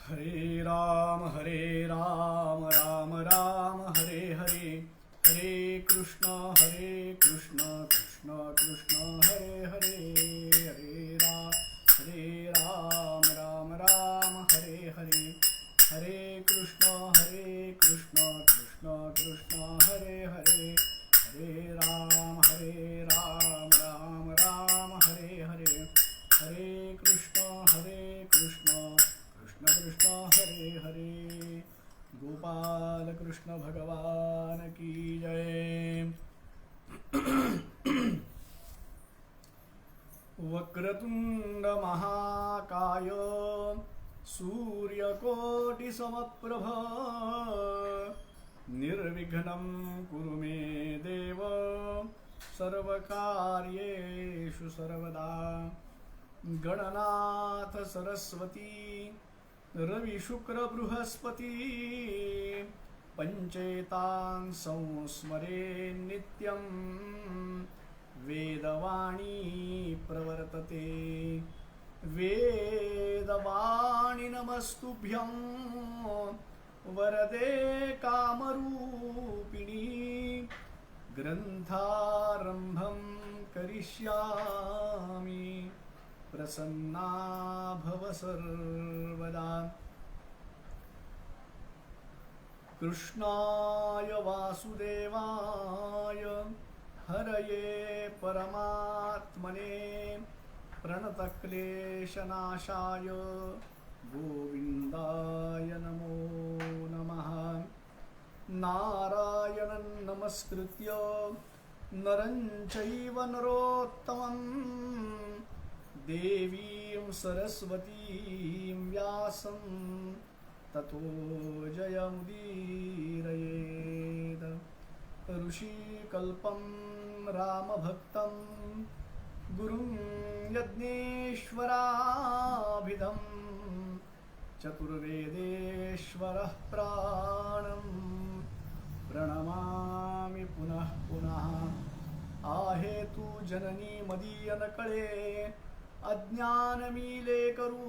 हरे राम राम राम हरे हरे, हरे कृष्ण कृष्ण कृष्ण हरे हरे, हरे राम राम हरे हरे, हरे कृष्ण कृष्ण कृष्ण हरे हरे, हरे राम राम हरे हरे, हरे कृष्ण कृष्ण कृष्ण हरे हरे। गोपाल कृष्ण भगवान की जय। वक्रतुंड महाकाय सूर्यकोटि समप्रभ, निर्विघ्नं कुरु मे देव, सर्वकार्येषु सर्वदा। गणनाथ सरस्वती रवि शुक्र बृहस्पति, पंचेतान् संस्मरे नित्यं, वेदवाणी प्रवर्तते। वेदवाणी नमस्तुभ्यं वरदे कामरूपिणी, ग्रंथारंभं करिष्यामि, प्रसन्ना भव सर्वदा। कृष्णाय वासुदेवाय हरये परमात्मने, प्रणतक्लेशनाशाय गोविन्दाय नमो नमः। नारायणं नमस्कृत्य नरं चैव नरोत्तमं, देवीं सरस्वतीं व्यासं ततो जयमुदीरयेत्। ऋषिकल्पं रामभक्तं गुरुं यज्ञेश्वराभिधं, चतुर्वेदेश्वरः प्राणं प्रणमामि पुनः पुनः। आहेतु जननी मदीयनकळे, अज्ञानमीले करू,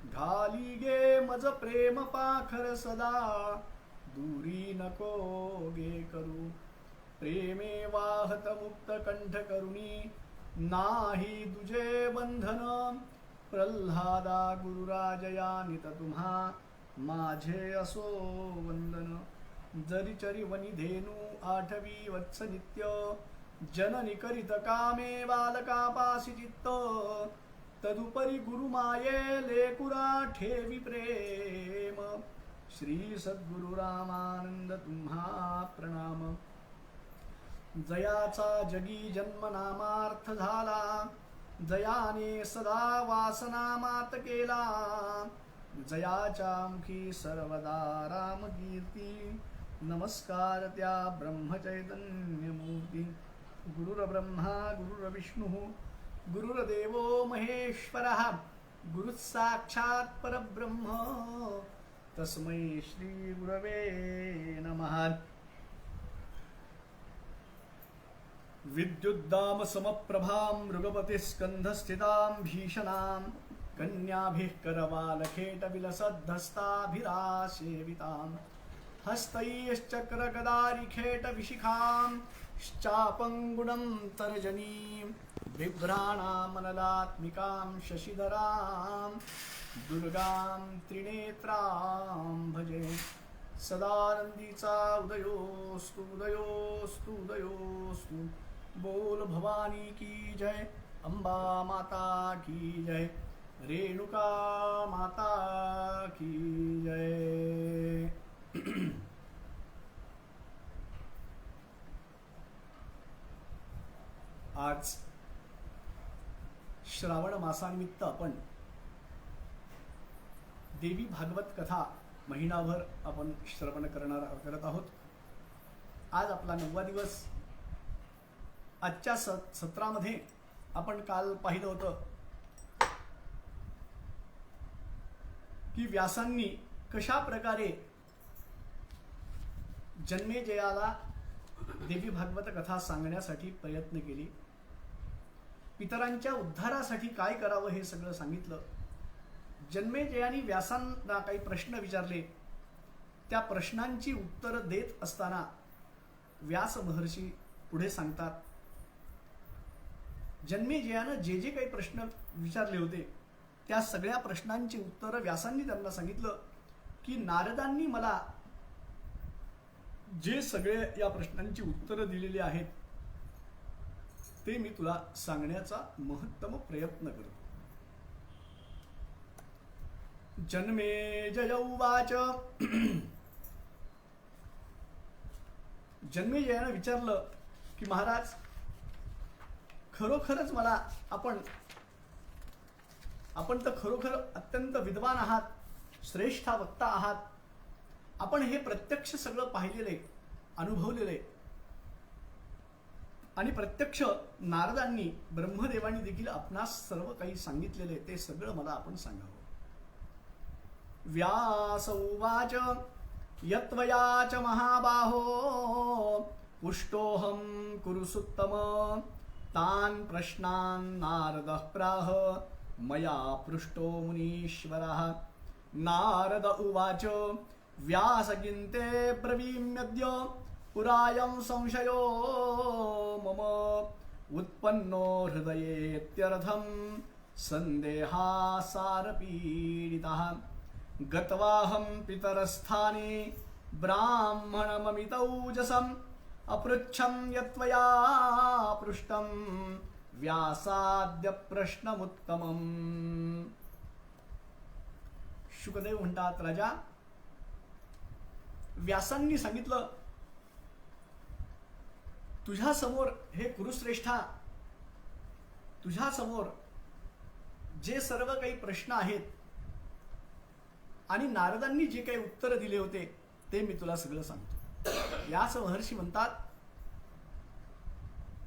घाली गे मज प्रेम पाखर सदा, दूरी नको गे करू। प्रेमे वाहत मुक्त कंठ करुणी, नाही दुजे बंधन, प्रल्हादा गुरुराजया नित तुम्हा, माझे असो वंदन। जरी चरी वनी धेनू आठवी वत्स नित्य, जननी करीत कामे बालकापासी चित्त, तदुपरी गुरुमाये लेकुरा ठेवी प्रेम। श्री सद्गुरु रामानंद तुम्हा प्रणाम। जयाचा जगी जन्म नामार्थ झाला, जयाने सदा वासना मात केला, जयाच्या मुखी सर्वदा राम कीर्ती, नमस्कार त्या ब्रह्मचैतन्य मूर्ती। गुरुर्ब्रह्मा गुरुर्विष्णुः गुरुर्देवो महेश्वरः, गुरुः साक्षात् परब्रह्म, तस्मै श्री गुरवे नमः। विद्युद्दाम समप्रभां मृगपतिस्कन्धस्थितां भीषणां, कन्याभिः करवालखेटविलसद्धस्ताभिरासेवितां, हस्तैश्चक्रगदारिखेटविशिखां श्चापङ्गुणं तर्जनीं, बिभ्राणामनलात्मिकां शशिधरां, दुर्गां त्रिनेत्रां भजे। सदानंदीचा उदयोस्तु उदयोस्तु उदयोस्तु, बोल भवानी की जय, अंबा माता की जय, रेणुका माता की जय। आज श्रावण मासानिमित्त आपण देवी भागवत कथा महिनाभर आपण श्रवण करत आहोत। आज आपला 9वा दिवस। आजच्या सत्रामध्ये आपण काल पाहिलं होतं की व्यासांनी कशा प्रकारे जन्मेजयाला देवी भागवत कथा सांगण्यासाठी प्रयत्न केले, पितरांच्या उद्धारासाठी काय करावं हे सगळं सांगितलं। जन्मेजयाने व्यासांना काही प्रश्न विचारले. त्या प्रश्नांची उत्तरं देत असताना व्यास महर्षी पुढे सांगतात, जन्मेजयानं जे जे काही प्रश्न विचारले होते त्या सगळ्या प्रश्नांची उत्तरं व्यासांनी त्यांना सांगितलं की नारदांनी मला जे सगळे या प्रश्नांची उत्तरं दिलेली आहेत ते मी तुला सांगण्याचा महत्तम प्रयत्न करतो. जन्मेजय उवाच. जन्मेजयानं विचारलं की महाराज, खरोखरच मला आपण तर खरोखर अत्यंत विद्वान आहात, श्रेष्ठ वक्ता आहात. आपण हे प्रत्यक्ष सगळं पाहिलेले, अनुभवलेले आणि प्रत्यक्ष नारदांनी, ब्रह्मदेवांनी देखील आपणास सर्व काही सांगितलेले ते सगळं मला आपण सांगावं. व्यास उवाच. यत्वया च महाबाहो पुष्टोऽहं कुरु सुत्तम. तान् प्रश्नान् नारदः प्राह मया पृष्टो मुनीश्वरः. नारद उवाच. व्यासगिन्ते ब्रवीम्यद्य पुरायं संशयो मम. उत्पन्नो हृदयेत्यर्थं सन्देहासारपीडितः. गत्वाहं पितरस्थाने ब्राह्मणममितौजसम्. अपृच्छं यत्त्वया पृष्टं व्यासाद्य प्रश्नमुत्तमम्. शुकदेव म्हणतात, राजा, व्यासांनी सांगितलं तुझ्या समोर हे कुरुश्रेष्ठा, तुझ्या समोर जे सर्व काही प्रश्न आहेत आणि नारदांनी जे काही उत्तर दिले होते ते मी तुला सगळं सांगतो. व्यास महर्षी म्हणतात,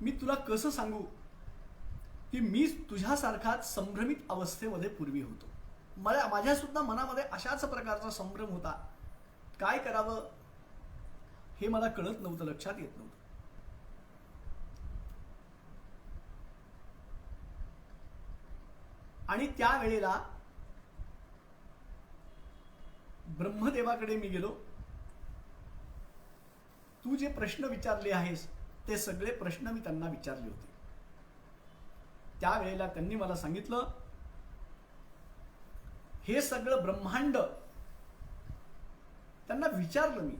मी तुला कसं सांगू की मी तुझ्यासारखाच संभ्रमित अवस्थेमध्ये पूर्वी होतो. माझ्या सुद्धा मनामध्ये अशाच प्रकारचा संभ्रम होता. काय करावं हे मला कळत नव्हतं, लक्षात येत नव्हतं. आणि त्यावेळेला ब्रह्मदेवाकडे मी गेलो. तू जे प्रश्न विचारले आहेस ते सगळे प्रश्न मी त्यांना विचारले होते. त्यावेळेला त्यांनी मला सांगितलं, हे सगळं ब्रह्मांड, त्यांना विचारलं मी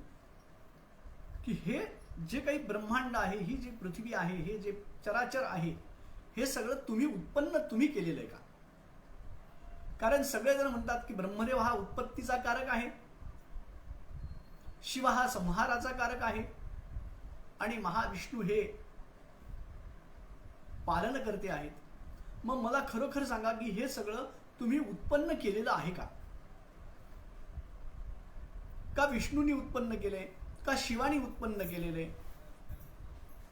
की हे जे काही ब्रह्मांड आहे, ही जी पृथ्वी आहे, हे जे चराचर आहे, हे सगळं तुम्ही केलेलं आहे का? कारण सगळेजण म्हणतात की ब्रह्मदेव हा उत्पत्तीचा कारक आहे, शिव हा संहाराचा कारक आहे आणि महाविष्णू हे पालन करते आहेत. मग मला खरोखर सांगा की हे सगळं तुम्ही उत्पन्न केलेलं आहे का? का विष्णूंनी उत्पन्न केले, का शिवानी उत्पन्न केलेले?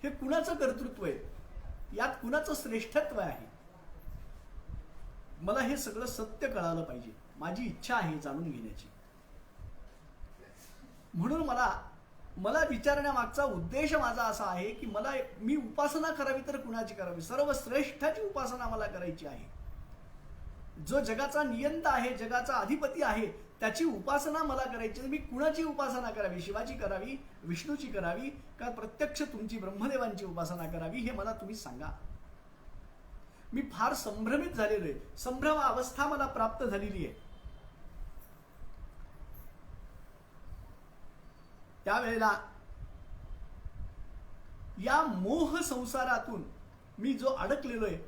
हे कुणाचं कर्तृत्व आहे, यात कुणाचं श्रेष्ठत्व आहे? मला हे सगळं सत्य कळालं पाहिजे. माझी इच्छा आहे जाणून घेण्याची. म्हणून मला विचारण्यामागचा उद्देश माझा असा आहे की मी उपासना करावी तर कुणाची करावी? सर्वश्रेष्ठाची उपासना मला करायची आहे. जो जगाचा नियंता आहे, जगाचा अधिपती आहे, त्याची उपासना मला करायची. मी कुणाची उपासना करावी? शिवाची करावी, विष्णूची करावी, का प्रत्यक्ष तुमची ब्रह्मदेवांची उपासना करावी? हे मला तुम्ही सांगा. मी फार संभ्रमित झालेलो आहे. संभ्रम अवस्था मला प्राप्त झालेली आहे. त्यावेळेला या मोह संसारातून मी जो अडकलेलो आहे,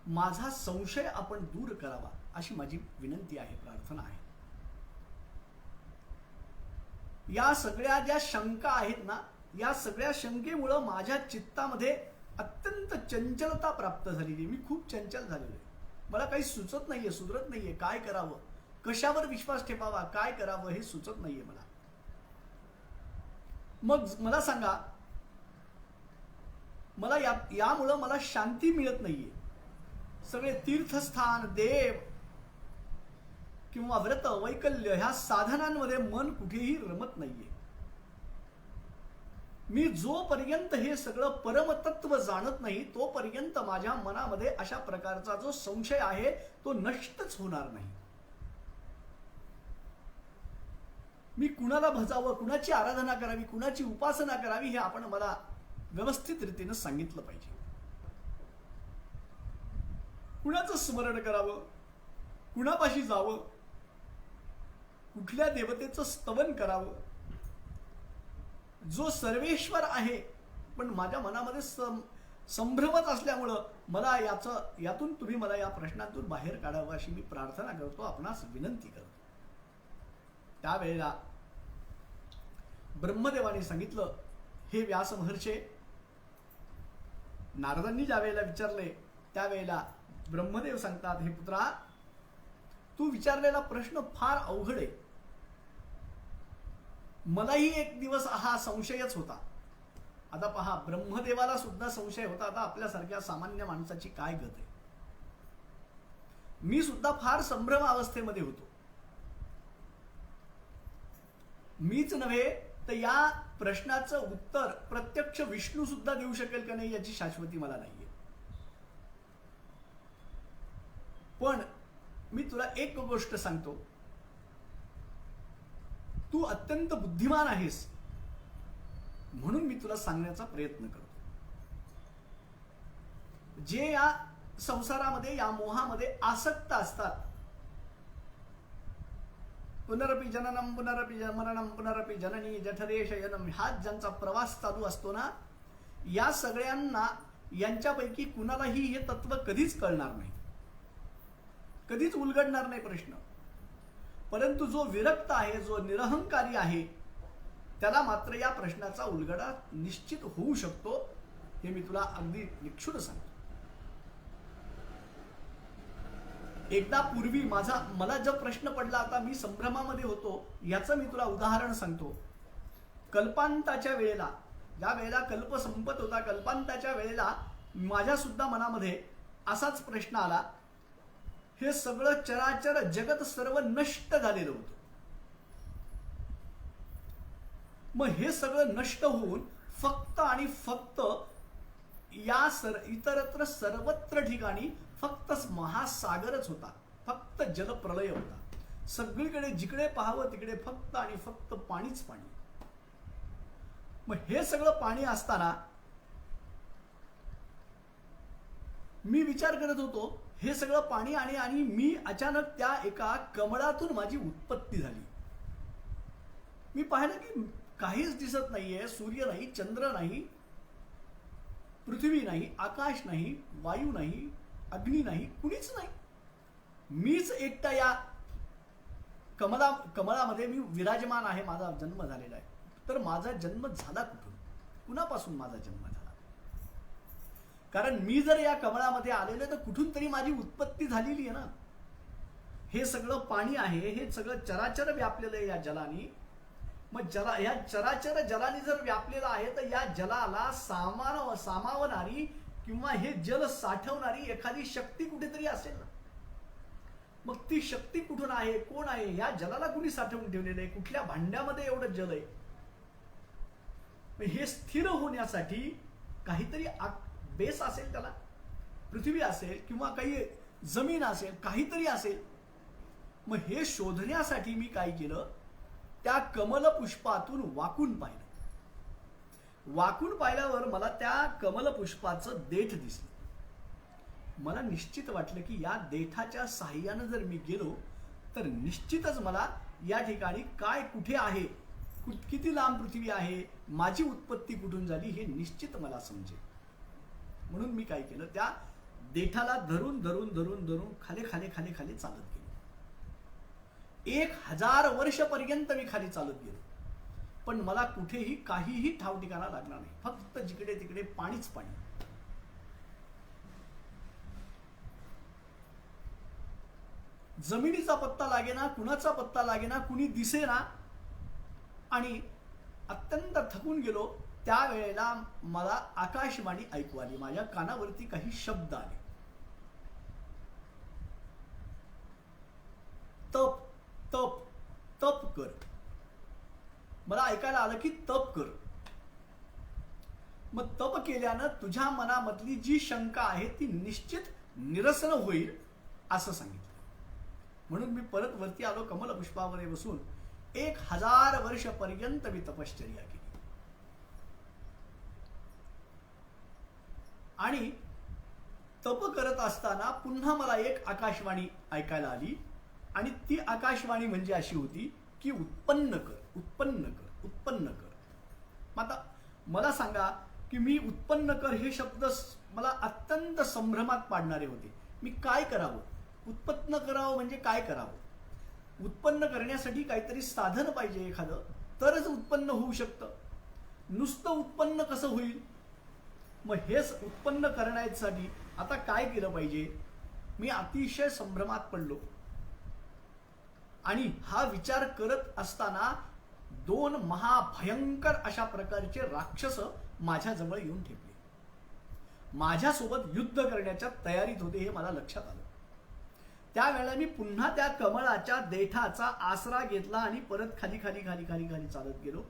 माझा संशय आपण दूर करावा अशी माझी विनंती आहे, प्रार्थना आहे. या सगळ्या ज्या शंका आहेत ना, या सगळ्या शंकेमुळे माझ्या चित्तामध्ये अत्यंत चंचलता प्राप्त झालेली. मी खूप चंचल झालेलो आहे. मला काही सुचत नाहीये, सुधरत नाहीये. काय करावं, कशावर विश्वास ठेवावा, काय करावं हे सुचत नाहीये मला. मग मला सांगा, मला यामुळं मला शांती मिळत नाहीये. सगळे तीर्थस्थान, देव किंवा व्रत, वैकल्य ह्या साधनांमध्ये मन कुठेही रमत नाहीये. मी जोपर्यंत हे सगळं परमतत्व जाणत नाही तोपर्यंत माझ्या मनामध्ये अशा प्रकारचा जो संशय आहे तो नष्टच होणार नाही. मी कुणाला भजावं, कुणाची आराधना करावी, कुणाची उपासना करावी हे आपण मला व्यवस्थित रीतीने सांगितलं पाहिजे. कुणाचं स्मरण करावं, कुणापाशी जावं, कुठल्या देवतेचं स्तवन करावं. जो सर्वेश्वर आहे पण माझ्या मनामध्ये संभ्रमच असल्यामुळं मला यातून तुम्ही मला या प्रश्नातून बाहेर काढावं अशी मी प्रार्थना करतो, आपणास विनंती करतो. त्यावेळेला ब्रह्मदेवाने सांगितलं, हे व्यास महर्षे, नारदांनी ज्या वेळेला विचारले त्यावेळेला ब्रह्मदेव सांगतात, हे पुत्रा, तू विचारलेला प्रश्न फार अवघड आहे. मलाही एक दिवस हा संशयच होता. आता पहा, ब्रह्मदेवाला सुद्धा संशय होता, आता आपल्यासारख्या सामान्य माणसाची काय गत आहे. मी सुद्धा फार संभ्रम अवस्थेमध्ये होतो. मीच नव्हे तर या प्रश्नाचं उत्तर प्रत्यक्ष विष्णू सुद्धा देऊ शकेल का नाही याची शाश्वती मला नाहीये. पण मी तुला एक गोष्ट सांगतो, तू अत्यंत बुद्धिमान आहेस म्हणून मी तुला सांगण्याचा प्रयत्न करतो. जे या संसारामध्ये, या मोहामध्ये आसक्त असतात, पुनरपि जननम पुनरपि मरणम पुनरपि जननी जठरे शयनम, हा ज्यांचा प्रवास चालू असतो ना, या सगळ्यांना यांच्यापैकी कुणालाही हे तत्व कधीच कळणार नाही, कधीच उलगडणार नाही प्रश्न. परंतु जो विरक्त आहे, जो निरहंकारी आहे, त्याला मात्र या प्रश्नाचा उलगडा निश्चित होऊ शकतो. हे मी तुला अगदी निक्षुण सांगतो. एकदा पूर्वी मला जो प्रश्न पडला, आता मी संभ्रमामध्ये होतो, याचं मी तुला उदाहरण सांगतो. कल्पांताच्या वेळेला, ज्या वेळेला कल्प संपत होता, कल्पांताच्या वेळेला माझ्या सुद्धा मनामध्ये असाच प्रश्न आला. हे सगळं चराचर जगत सर्व नष्ट झालेलं होतं. मग हे सगळं नष्ट होऊन फक्त आणि फक्त या इतरत्र सर्वत्र ठिकाणी फक्त महासागरच होता, फक्त जलप्रलय होता. सगळीकडे जिकडे पाहावं तिकडे फक्त आणि फक्त पाणीच पाणी. मग हे सगळं पाणी असताना मी विचार करत होतो, हे सगळं पाणी आणि मी अचानक त्या एका कमळातून माझी उत्पत्ती झाली. मी पाहिलं की काहीच दिसत नाहीये, सूर्य नाही, चंद्र नाही, पृथ्वी नाही, आकाश नाही, वायू नाही, अग्नी नाही, कुणीच नाही. मीच एकटा या कमळामध्ये मी विराजमान आहे. माझा जन्म झालेला आहे. तर माझा जन्म झाला कुठून, कुणापासून माझा जन्म झाला? कारण मी जर या कमळामध्ये आलेलो तर कुठून तरी माझी उत्पत्ती झालेली आहे ना. हे सगळं पाणी आहे, हे सगळं चराचर व्यापलेलं आहे या जलानी. मग या चराचर जलानी जर व्यापलेलं आहे तर या जलाला सामावणारी किंवा हे जल साठवणारी एखादी शक्ती कुठेतरी असेल ना. मग ती शक्ती कुठून आहे, कोण आहे? या जलाला कुणी साठवून ठेवलेलं आहे? कुठल्या भांड्यामध्ये एवढं जल आहे? हे स्थिर होण्यासाठी काहीतरी बेस असेल, त्याला पृथ्वी असेल किंवा काही जमीन असेल, काहीतरी असेल. मग हे शोधण्यासाठी मी काय केलं, त्या कमल पुष्पातून वाकून पाहिलं. वाकून पाहिल्यावर मला त्या कमल पुष्पाचं देठ दिसलं. मला निश्चित वाटलं की या देठाच्या साहाय्यानं जर मी गेलो तर निश्चितच मला या ठिकाणी काय कुठे आहे, किती लांब पृथ्वी आहे, माझी उत्पत्ती कुठून झाली हे निश्चित मला समजेल. म्हणून मी काय केलं, त्या देठाला धरून धरून धरून धरून खाली खाली खाली खाली चालत गेलो. 1000 वर्षपर्यंत मी खाली चालत गेलो, पण मला कुठेही काहीही ठाव ठिकाणा लागणार नाही. फक्त जिकडे तिकडे पाणीच पाणी. जमिनीचा पत्ता लागेना, कुणाचा पत्ता लागेना, कुणी दिसेना. आणि अत्यंत थकून गेलो. त्यावेळेला मला आकाशवाणी ऐकू आली. माझ्या कानावरती काही शब्द आले. तप तप तप कर. मला ऐकायला आलं की तप कर. मग तप केल्यानं तुझ्या मनामधली जी शंका आहे ती निश्चित निरसन होईल असं सांगितलं. म्हणून मी परत वरती आलो, कमलपुष्पावर बसून 1000 वर्ष पर्यंत मी तपश्चर्या केली. आणि तप करत असताना पुन्हा मला एक आकाशवाणी ऐकायला आली. आणि ती आकाशवाणी म्हणजे अशी होती की उत्पन्न कर, उत्पन्न कर, उत्पन्न कर. आता मला सांगा की मी उत्पन्न कर हे शब्द मला अत्यंत संभ्रमात पाडणारे होते. मी काय करावं, उत्पन्न करावं म्हणजे काय करावं. उत्पन्न करण्यासाठी काहीतरी साधन पाहिजे एखादं, तरच उत्पन्न होऊ शकतं. नुसतं उत्पन्न कसं होईल. मग हेच उत्पन्न करण्यासाठी आता काय केलं पाहिजे. मी अतिशय संभ्रमात पडलो. आणि हा विचार करत असताना 2 महाभयंकर अशा प्रकारचे राक्षस माझ्याजवळ येऊन ठेपले. माझ्यासोबत युद्ध करण्याच्या तयारीत होते हे मला लक्षात आलं. त्यावेळेला मी पुन्हा त्या कमळाच्या देठाचा आसरा घेतला आणि परत खाली खाली खाली खाली खाली चालत गेलो.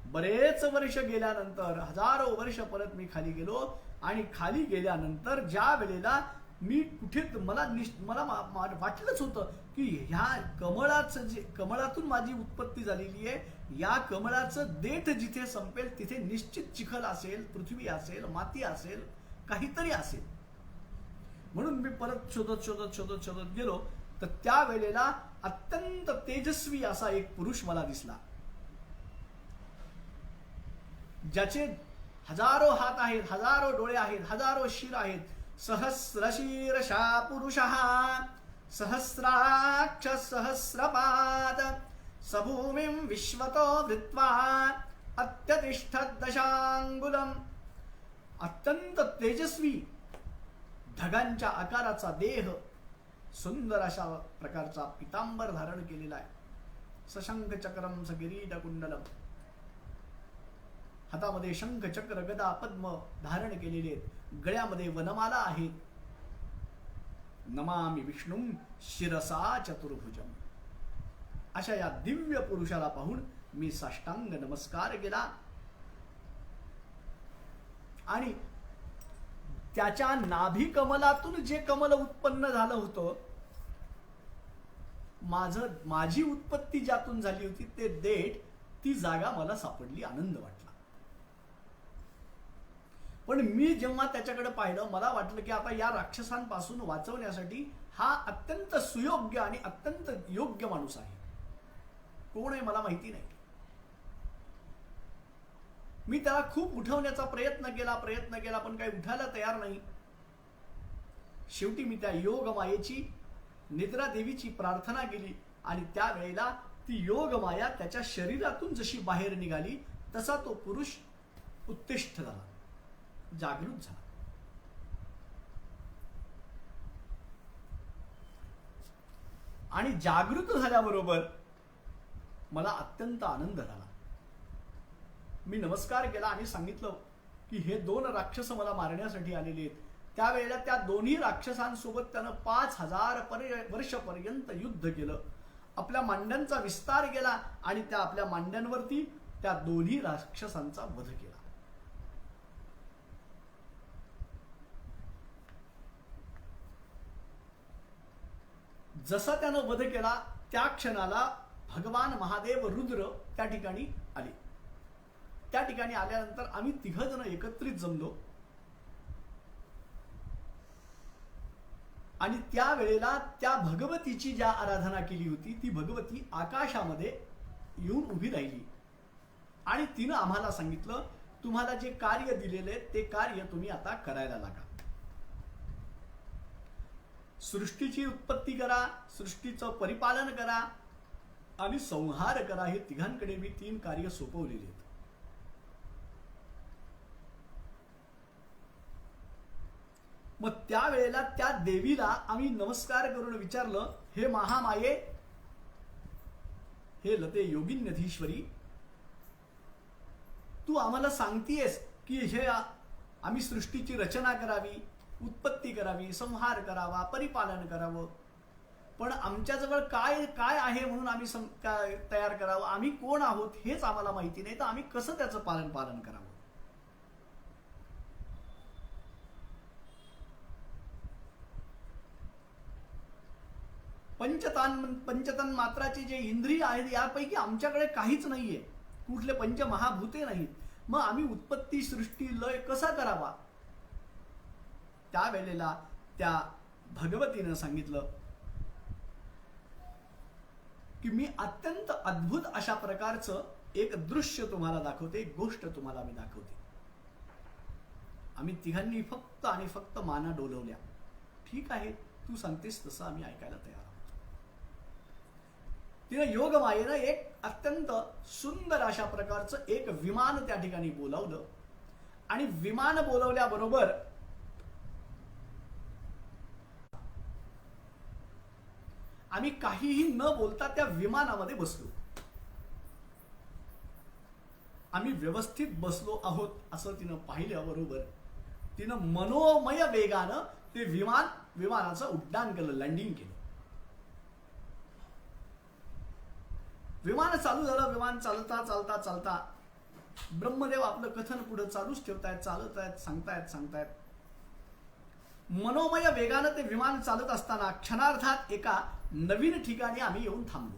बरेच वर्ष गेल्यानंतर, हजारो वर्ष परत मी खाली गेलो. आणि खाली गेल्यानंतर ज्या वेळेला मी कुठे मला वाटलंच होतं की ह्या कमळाचं जे कमळातून माझी उत्पत्ती झालेली आहे, या कमळाचं देठ जिथे संपेल तिथे निश्चित चिखल असेल, पृथ्वी असेल, माती असेल, काहीतरी असेल. म्हणून मी परत शोधत शोधत शोधत शोधत गेलो. तर त्या वेळेला अत्यंत तेजस्वी असा एक पुरुष मला दिसला, ज्याचे हजारो हात आहेत, हजारो डोळे आहेत, हजारो शिर आहेत. सहस्रशीर्षा पुरुषः सहस्राक्ष सहस्रपाद सभूमिं विश्वतो वृत्वा अत्यतिष्ठत् दशांगुलम. अत्यंत तेजस्वी ढगांच्या आकाराचा देह, सुंदर अशा प्रकारचा पितांबर धारण केलेला आहे. सशंख चक्रम सकिरीट कुंडलम. हातामध्ये शंख चक्र गदा पद्म धारण केलेले आहेत. गळ्यामध्ये वनमाला आहेत. नमामि विष्णुं शिरसा चतुर्भुजम. अशा या दिव्य पुरुषाला पाहून मी साष्टांग नमस्कार केला. आणि त्याच्या नाभी कमलातून जे कमल उत्पन्न झालं होतं, माझी उत्पत्ती ज्यातून झाली होती ते देठ, ती जागा मला सापडली. आनंद वाटला. पण मी जेव्हा त्याच्याकडे पाहिलं, मला वाटलं की आता या राक्षसांपासून वाचवण्यासाठी हा अत्यंत सुयोग्य आणि अत्यंत योग्य माणूस आहे. कोण आहे मला माहिती नाही. मी त्याला खूप उठवण्याचा प्रयत्न केला पण काही उठायला तयार नाही. शेवटी मी त्या योगमायेची, निद्रा देवीची प्रार्थना केली. आणि त्यावेळेला ती योगमाया त्याच्या शरीरातून जशी बाहेर निघाली तसा तो पुरुष उत्तिष्ठ झाला, जागृत झाला. आणि जागृत झाल्याबरोबर मला अत्यंत आनंद झाला. मी नमस्कार केला आणि सांगितलं की हे 2 राक्षस मला मारण्यासाठी आलेले आहेत. त्यावेळेला त्या दोन्ही राक्षसांसोबत त्यानं 5000 वर्षपर्यंत युद्ध केलं. आपल्या मांड्यांचा विस्तार केला आणि त्या आपल्या मांड्यांवरती त्या दोन्ही राक्षसांचा वध केला. जसा त्यानं वध केला त्या क्षणाला भगवान महादेव रुद्र त्या ठिकाणी आले. त्या ठिकाणी आल्यानंतर आम्ही 3 जण एकत्रित जमलो. आणि त्या वेळेला त्या भगवतीची ज्या आराधना केली होती ती भगवती आकाशामध्ये येऊन उभी राहिली. आणि तिनं आम्हाला सांगितलं, तुम्हाला जे कार्य दिलेले ते कार्य तुम्ही आता करायला लागा. सृष्टीची उत्पत्ती करा, सृष्टीचं परिपालन करा आणि संहार करा. हे तिघांकडे मी 3 कार्य सोपवलेली आहेत. मग त्यावेळेला त्या देवीला आम्ही नमस्कार करून विचारलं, हे महामाये, हे लते योगिन्यधीश्वरी, तू आम्हाला सांगतीयस की हे आम्ही सृष्टीची रचना करावी, उत्पत्ती करावी, संहार करावा, परिपालन करावं, पण आमच्याजवळ काय काय आहे म्हणून आम्ही तयार करावं, आम्ही कोण आहोत हेच आम्हाला माहिती नाही, तर आम्ही कसं त्याचं पालन करावं. पंचतन मात्राचे जे इंद्रिय आहेत यापैकी आमच्याकडे काहीच नाहीये, कुठले पंचमहाभूते नाहीत. मग आम्ही उत्पत्ती सृष्टी लय कसा करावा? त्यावेळेला त्या भगवतीनं सांगितलं की मी अत्यंत अद्भुत अशा प्रकारचं एक दृश्य तुम्हाला दाखवते, एक गोष्ट तुम्हाला मी दाखवते. आम्ही तिघांनी फक्त आणि फक्त माना डोलवल्या. ठीक आहे, तू सांगतेस तसं आम्ही ऐकायला तयार आहोत. तिने योगमायेनं एक अत्यंत सुंदर अशा प्रकारचं एक विमान त्या ठिकाणी बोलावलं आणि विमान बोलवल्याबरोबर आम्ही काहीही न बोलता त्या विमानामध्ये बसलो. आम्ही व्यवस्थित बसलो आहोत असं तिनं पाहिल्याबरोबर तिनं मनोमय वेगानं ते विमानाचं उड्डाण केलं, लँडिंग केलं. विमान चालू झालं. विमान चालता चालता चालता ब्रह्मदेव आपलं कथन पुढे चालूच ठेवतायत, चालत आहेत, सांगतायत. मनोमय वेगानं ते विमान चालत असताना क्षणार्धात एका नवीन ठिकाणी आम्ही येऊन थांबलो.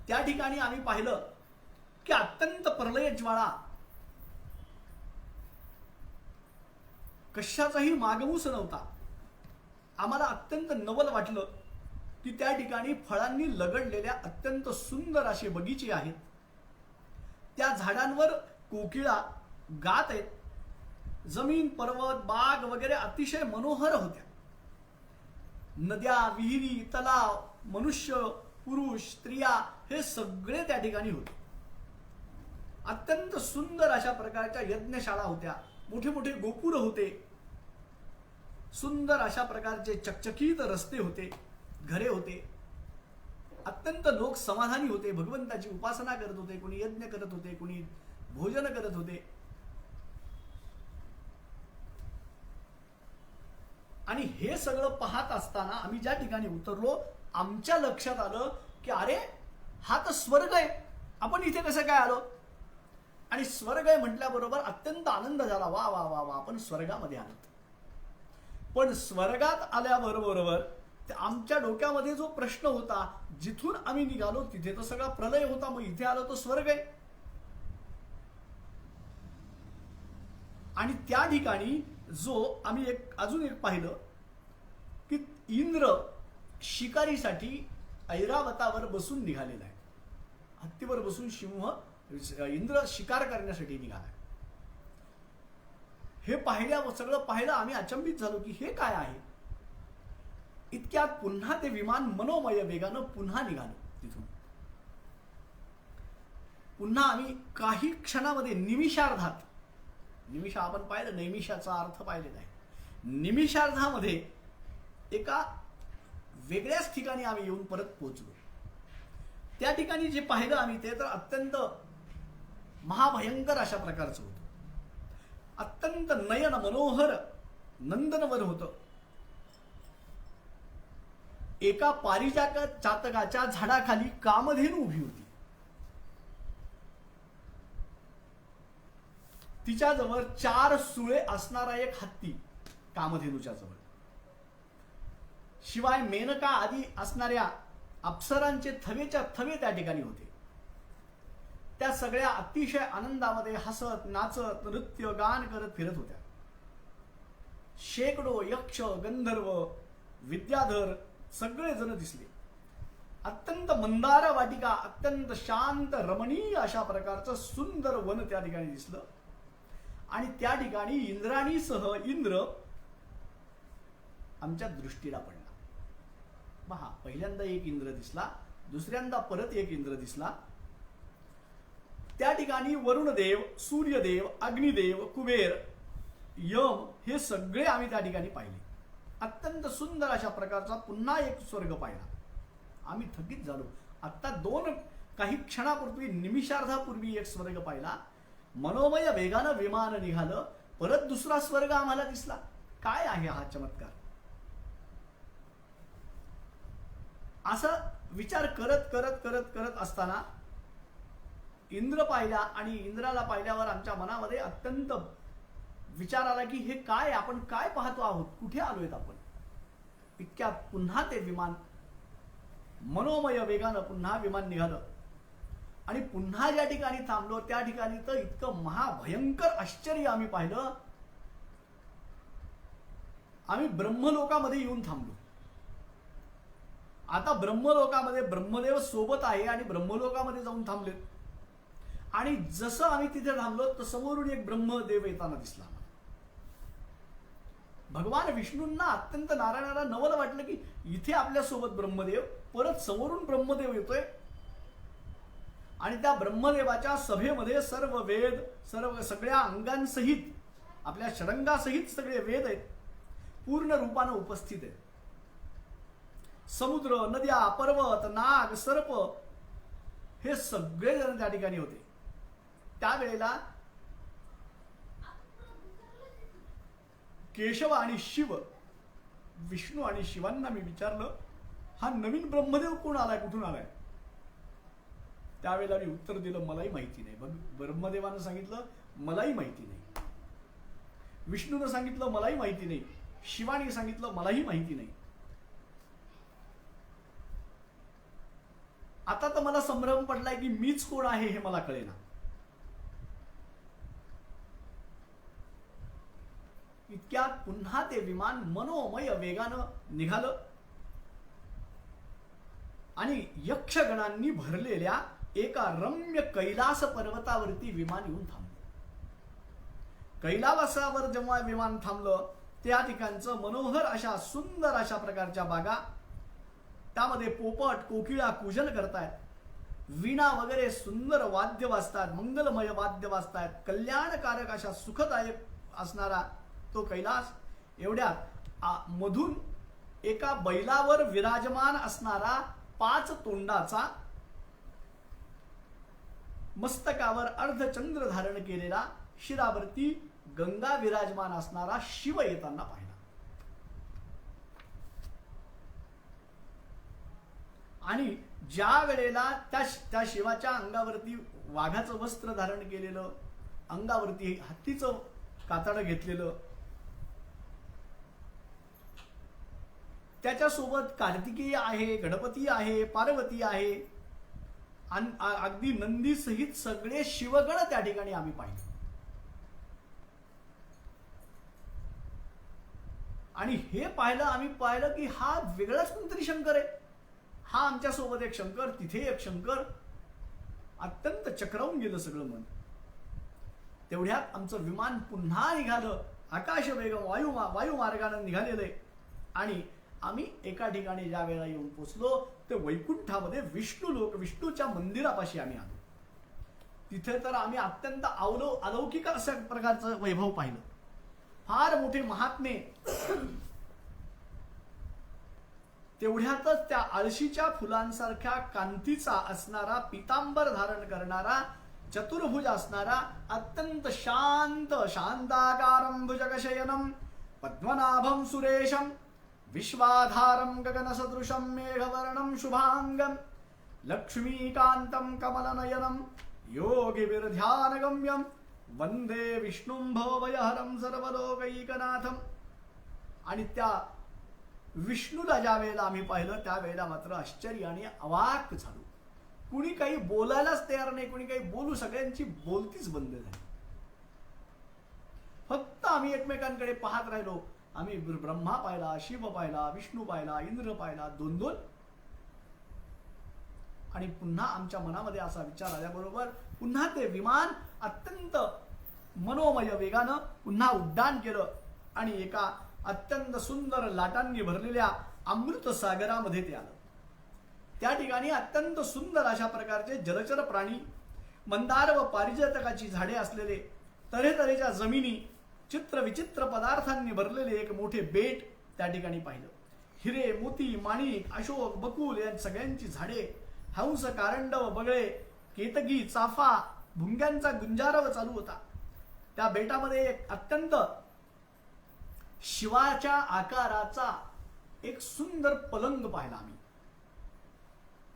त्या ठिकाणी आम्ही पाहिलं की अत्यंत प्रलय ज्वाळा, कशाचाही मागमूस नव्हता. आम्हाला अत्यंत नवल वाटलं की त्या ठिकाणी फळांनी लगडलेल्या अत्यंत सुंदर असे बगीचे आहेत. त्या झाडांवर कोकिळा गात आहेत. जमीन, पर्वत, बाग वगैरे अतिशय मनोहर होत्या. नद्या, विहिरी, तलाव, मनुष्य, पुरुष, स्त्रिया हे सगळे त्या ठिकाणी होते. अत्यंत सुंदर अशा प्रकारच्या यज्ञशाळा होत्या. मोठे मोठे गोपुर होते. सुंदर अशा प्रकारचे चकचकीत रस्ते होते, घरे होते. अत्यंत लोक समाधानी होते, भगवंताची उपासना करत होते, कोणी यज्ञ करत होते, कोणी भोजन करत होते. आणि हे सगळं पाहत असताना आम्ही ज्या ठिकाणी उतरलो आमच्या लक्षात आलं की अरे हा तर स्वर्ग आहे, आपण इथे कसं काय आलो? आणि स्वर्ग आहे म्हटल्याबरोबर अत्यंत आनंद झाला. वा वा वा वा, आपण स्वर्गामध्ये आलो. पण स्वर्गात आल्याबरोबर आमच्या डोक्यामध्ये जो प्रश्न होता, जिथून आम्ही निघालो तिथे तर सगळा प्रलय होता, मग इथे आलो तो स्वर्ग आहे. आणि त्या ठिकाणी जो आम्ही अजून एक पाहिलं की इंद्र शिकारीसाठी ऐरावतावर बसून निघालेला आहे. हत्तीवर बसून इंद्र शिकार करण्यासाठी निघालाय. हे सगळं पाहिलं आम्ही अचंबित झालो की हे काय आहे. इतक्यात पुन्हा ते विमान मनोमय वेगानं पुन्हा निघालो. तिथून पुन्हा आम्ही काही क्षणामध्ये निमिषार्धात, निमिषा आपण पाहिलं, नैमिषाचा अर्थ पाहिलेला आहे. निमिषार्धामध्ये एका वेगळ्याच ठिकाणी आम्ही येऊन परत पोहोचलो. त्या ठिकाणी जे पाहिलं आम्ही ते तर अत्यंत महाभयंकर अशा प्रकारचं होतं. अत्यंत नयन मनोहर नंदनवन होतं. एका पारिजातकाच्या झाडाखाली कामधेनू उभी होती. तिच्याजवळ 4 सुळे असणारा एक हत्ती कामधेनूच्या जवळ. शिवाय मेनका आदी असणाऱ्या अप्सरांचे थवेच्या थवे त्या ठिकाणी होते. त्या सगळ्या अतिशय आनंदामध्ये हसत नाचत नृत्य गान करत फिरत होत्या. शेकडो यक्ष, गंधर्व, विद्याधर सगळे जण दिसले. अत्यंत मंदार वाटिका, अत्यंत शांत रमणीय अशा प्रकारचं सुंदर वन त्या ठिकाणी दिसलं. आणि त्या ठिकाणी इंद्राणीसह इंद्र आमच्या दृष्टीला पडला. पहा, पहिल्यांदा एक इंद्र दिसला, दुसऱ्यांदा परत एक इंद्र दिसला. त्या ठिकाणी वरुणदेव, सूर्यदेव, अग्निदेव, कुबेर, यम हे सगळे आम्ही त्या ठिकाणी पाहिले. अत्यंत सुंदर अशा प्रकारचा पुन्हा एक स्वर्ग पाहिला. आम्ही थकीत झालो. आता काही क्षणापूर्वी, निमिषार्धापूर्वी एक स्वर्ग पाहिला. मनोमय वेगानं विमान निघालं, परत दुसरा स्वर्ग आम्हाला दिसला. काय आहे हा चमत्कार? असं विचार करत करत करत करत असताना इंद्र पाहिला आणि इंद्राला पाहिल्यावर आमच्या मनामध्ये अत्यंत विचार आला की हे काय, आपण काय पाहतो आहोत, कुठे आलोय आपण? इतक्यात पुन्हा ते विमान मनोमय वेगानं पुन्हा विमान निघालं आणि पुन्हा ज्या ठिकाणी थांबलो त्या ठिकाणी तर इतकं महाभयंकर आश्चर्य आम्ही पाहिलं. आम्ही ब्रह्मलोकामध्ये येऊन थांबलो. आता ब्रह्मलोकामध्ये ब्रह्मदेव सोबत आहे आणि ब्रह्मलोकामध्ये जाऊन थांबले. आणि जसं आम्ही तिथे थांबलो तर समोरून एक ब्रह्मदेव येताना दिसला. भगवान विष्णूंना अत्यंत नारायणाला नवल वाटलं की इथे आपल्या सोबत ब्रह्मदेव, परत समोरून ब्रह्मदेव येतोय. आणि त्या ब्रह्मदेवाच्या सभेमध्ये सर्व वेद, सगळ्या अंगांसहित, आपल्या षडंगासहित सगळे वेद आहेत, पूर्ण रूपानं उपस्थित आहेत. समुद्र, नद्या, पर्वत, नाग, सर्प हे सगळे जण त्या ठिकाणी होते. त्यावेळेला केशव आणि शिव, विष्णू आणि शिवांना मी विचारलं, हा नवीन ब्रह्मदेव कोण आलाय, कुठून आलाय? त्यावेळेला मी उत्तर दिलं, मलाही माहिती नाही. ब्रह्मदेवानं सांगितलं मलाही माहिती नाही. विष्णूनं सांगितलं मलाही माहिती नाही. शिवानी सांगितलं मलाही माहिती नाही. आता तर मला संभ्रम पडलाय की मीच कोण आहे हे मला कळेना. इतक्यात पुन्हा ते विमान मनोमय वेगानं निघालं आणि यक्षगणांनी भरलेल्या एका रम्य कैलास पर्वतावरती विमान येऊन थांबलं. कैलासावर जेव्हा विमान थांबलं त्या ठिकाणचं मनोहर अशा सुंदर अशा प्रकारच्या बागा, त्यामध्ये पोपट कोकिळा कूजन करतायत, वीणा वगैरे सुंदर वाद्य वाजतात, मंगलमय वाद्य वाजतायत, कल्याणकारक अशा सुखदायक असणारा तो कैलास. एवढ्यात मधून एका बैलावर विराजमान असणारा 5 तोंडाचा, मस्तकावर अर्धचंद्र धारण केलेला, शिरावरती गंगा विराजमान असणारा शिव येताना पाहिला. आणि ज्या वेळेला त्या शिवाच्या अंगावरती वाघाचं वस्त्र धारण केलेलं, अंगावरती हत्तीचं कातडं घेतलेलं, त्याच्यासोबत कार्तिकेय आहे, गणपती आहे, पार्वती आहे, अगदी नंदी सहित सगळे शिवगण त्या ठिकाणी आम्ही पाहिले. आणि हे आम्ही पाहिलं की हा वेगळाच कोणतरी शंकर आहे. हा आमच्या सोबत एक शंकर, तिथे एक शंकर. अत्यंत चक्रावून गेलं सगळं मन. तेवढ्यात आमचं विमान पुन्हा निघालं. आकाश वेग वायू मार्गाने निघालेलं आहे. आणि आम्ही एका ठिकाणी ज्या वेळेला येऊन पोचलो ते वैकुंठामध्ये विष्णूच्या मंदिरापाशी आम्ही आलो. तिथे तर आम्ही अत्यंत अलौकिक अशा प्रकारचं वैभव पाहिलं. फार मोठे महात्मे. तेवढ्यातच त्या आळशीच्या फुलांसारख्या कांतीचा असणारा, पितांबर धारण करणारा, चतुर्भुज असणारा, अत्यंत शांताकारं भुजगशयनं पद्मनाभं सुरेशं विश्वाधारं गगनसदृशं मेघवर्णं शुभांगं लक्ष्मीकान्तं कमलनयनं योगिभिर्ध्यानगम्यं वंदे विष्णुं भवभयहरं सर्वलोकैकनाथं. आणि त्या विष्णूला ज्या वेळेला आम्ही पाहिलं त्यावेळेला मात्र आश्चर्य आणि अवाक झालो. कुणी काही बोलायलाच तयार नाही, कुणी काही बोलू, सगळ्यांची बोलतीच बंद झाली. फक्त आम्ही एकमेकांकडे पाहत राहिलो. आम्ही ब्रह्मा पाहिला, शिव पाहिला, विष्णू पाहिला, इंद्र पाहिला, 2-2. आणि पुन्हा आमच्या मनामध्ये असा विचार आल्याबरोबर पुन्हा ते विमान अत्यंत मनोमय वेगानं पुन्हा उड्डाण केलं आणि एका अत्यंत सुंदर लाटांनी भरलेल्या अमृत सागरामध्ये ते आलं. त्या ठिकाणी अत्यंत सुंदर अशा प्रकारचे जलचर प्राणी, मंदार व पारिजातकाची झाडे असलेले, तऱ्हेतऱ्हेच्या जमिनी, चित्रविचित्र पदार्थांनी भरलेले एक मोठे बेट त्या ठिकाणी पाहिलं. हिरे, मोती, माणिक, अशोक, बकुल या सगळ्यांची झाडे, हंस, कारंडव, बगळे, केतकी, चाफा, भुंग्यांचा गुंजारव चालू होता. त्या बेटामध्ये एक अत्यंत शिवाच्या आकाराचा एक सुंदर पलंग पाहिला आम्ही.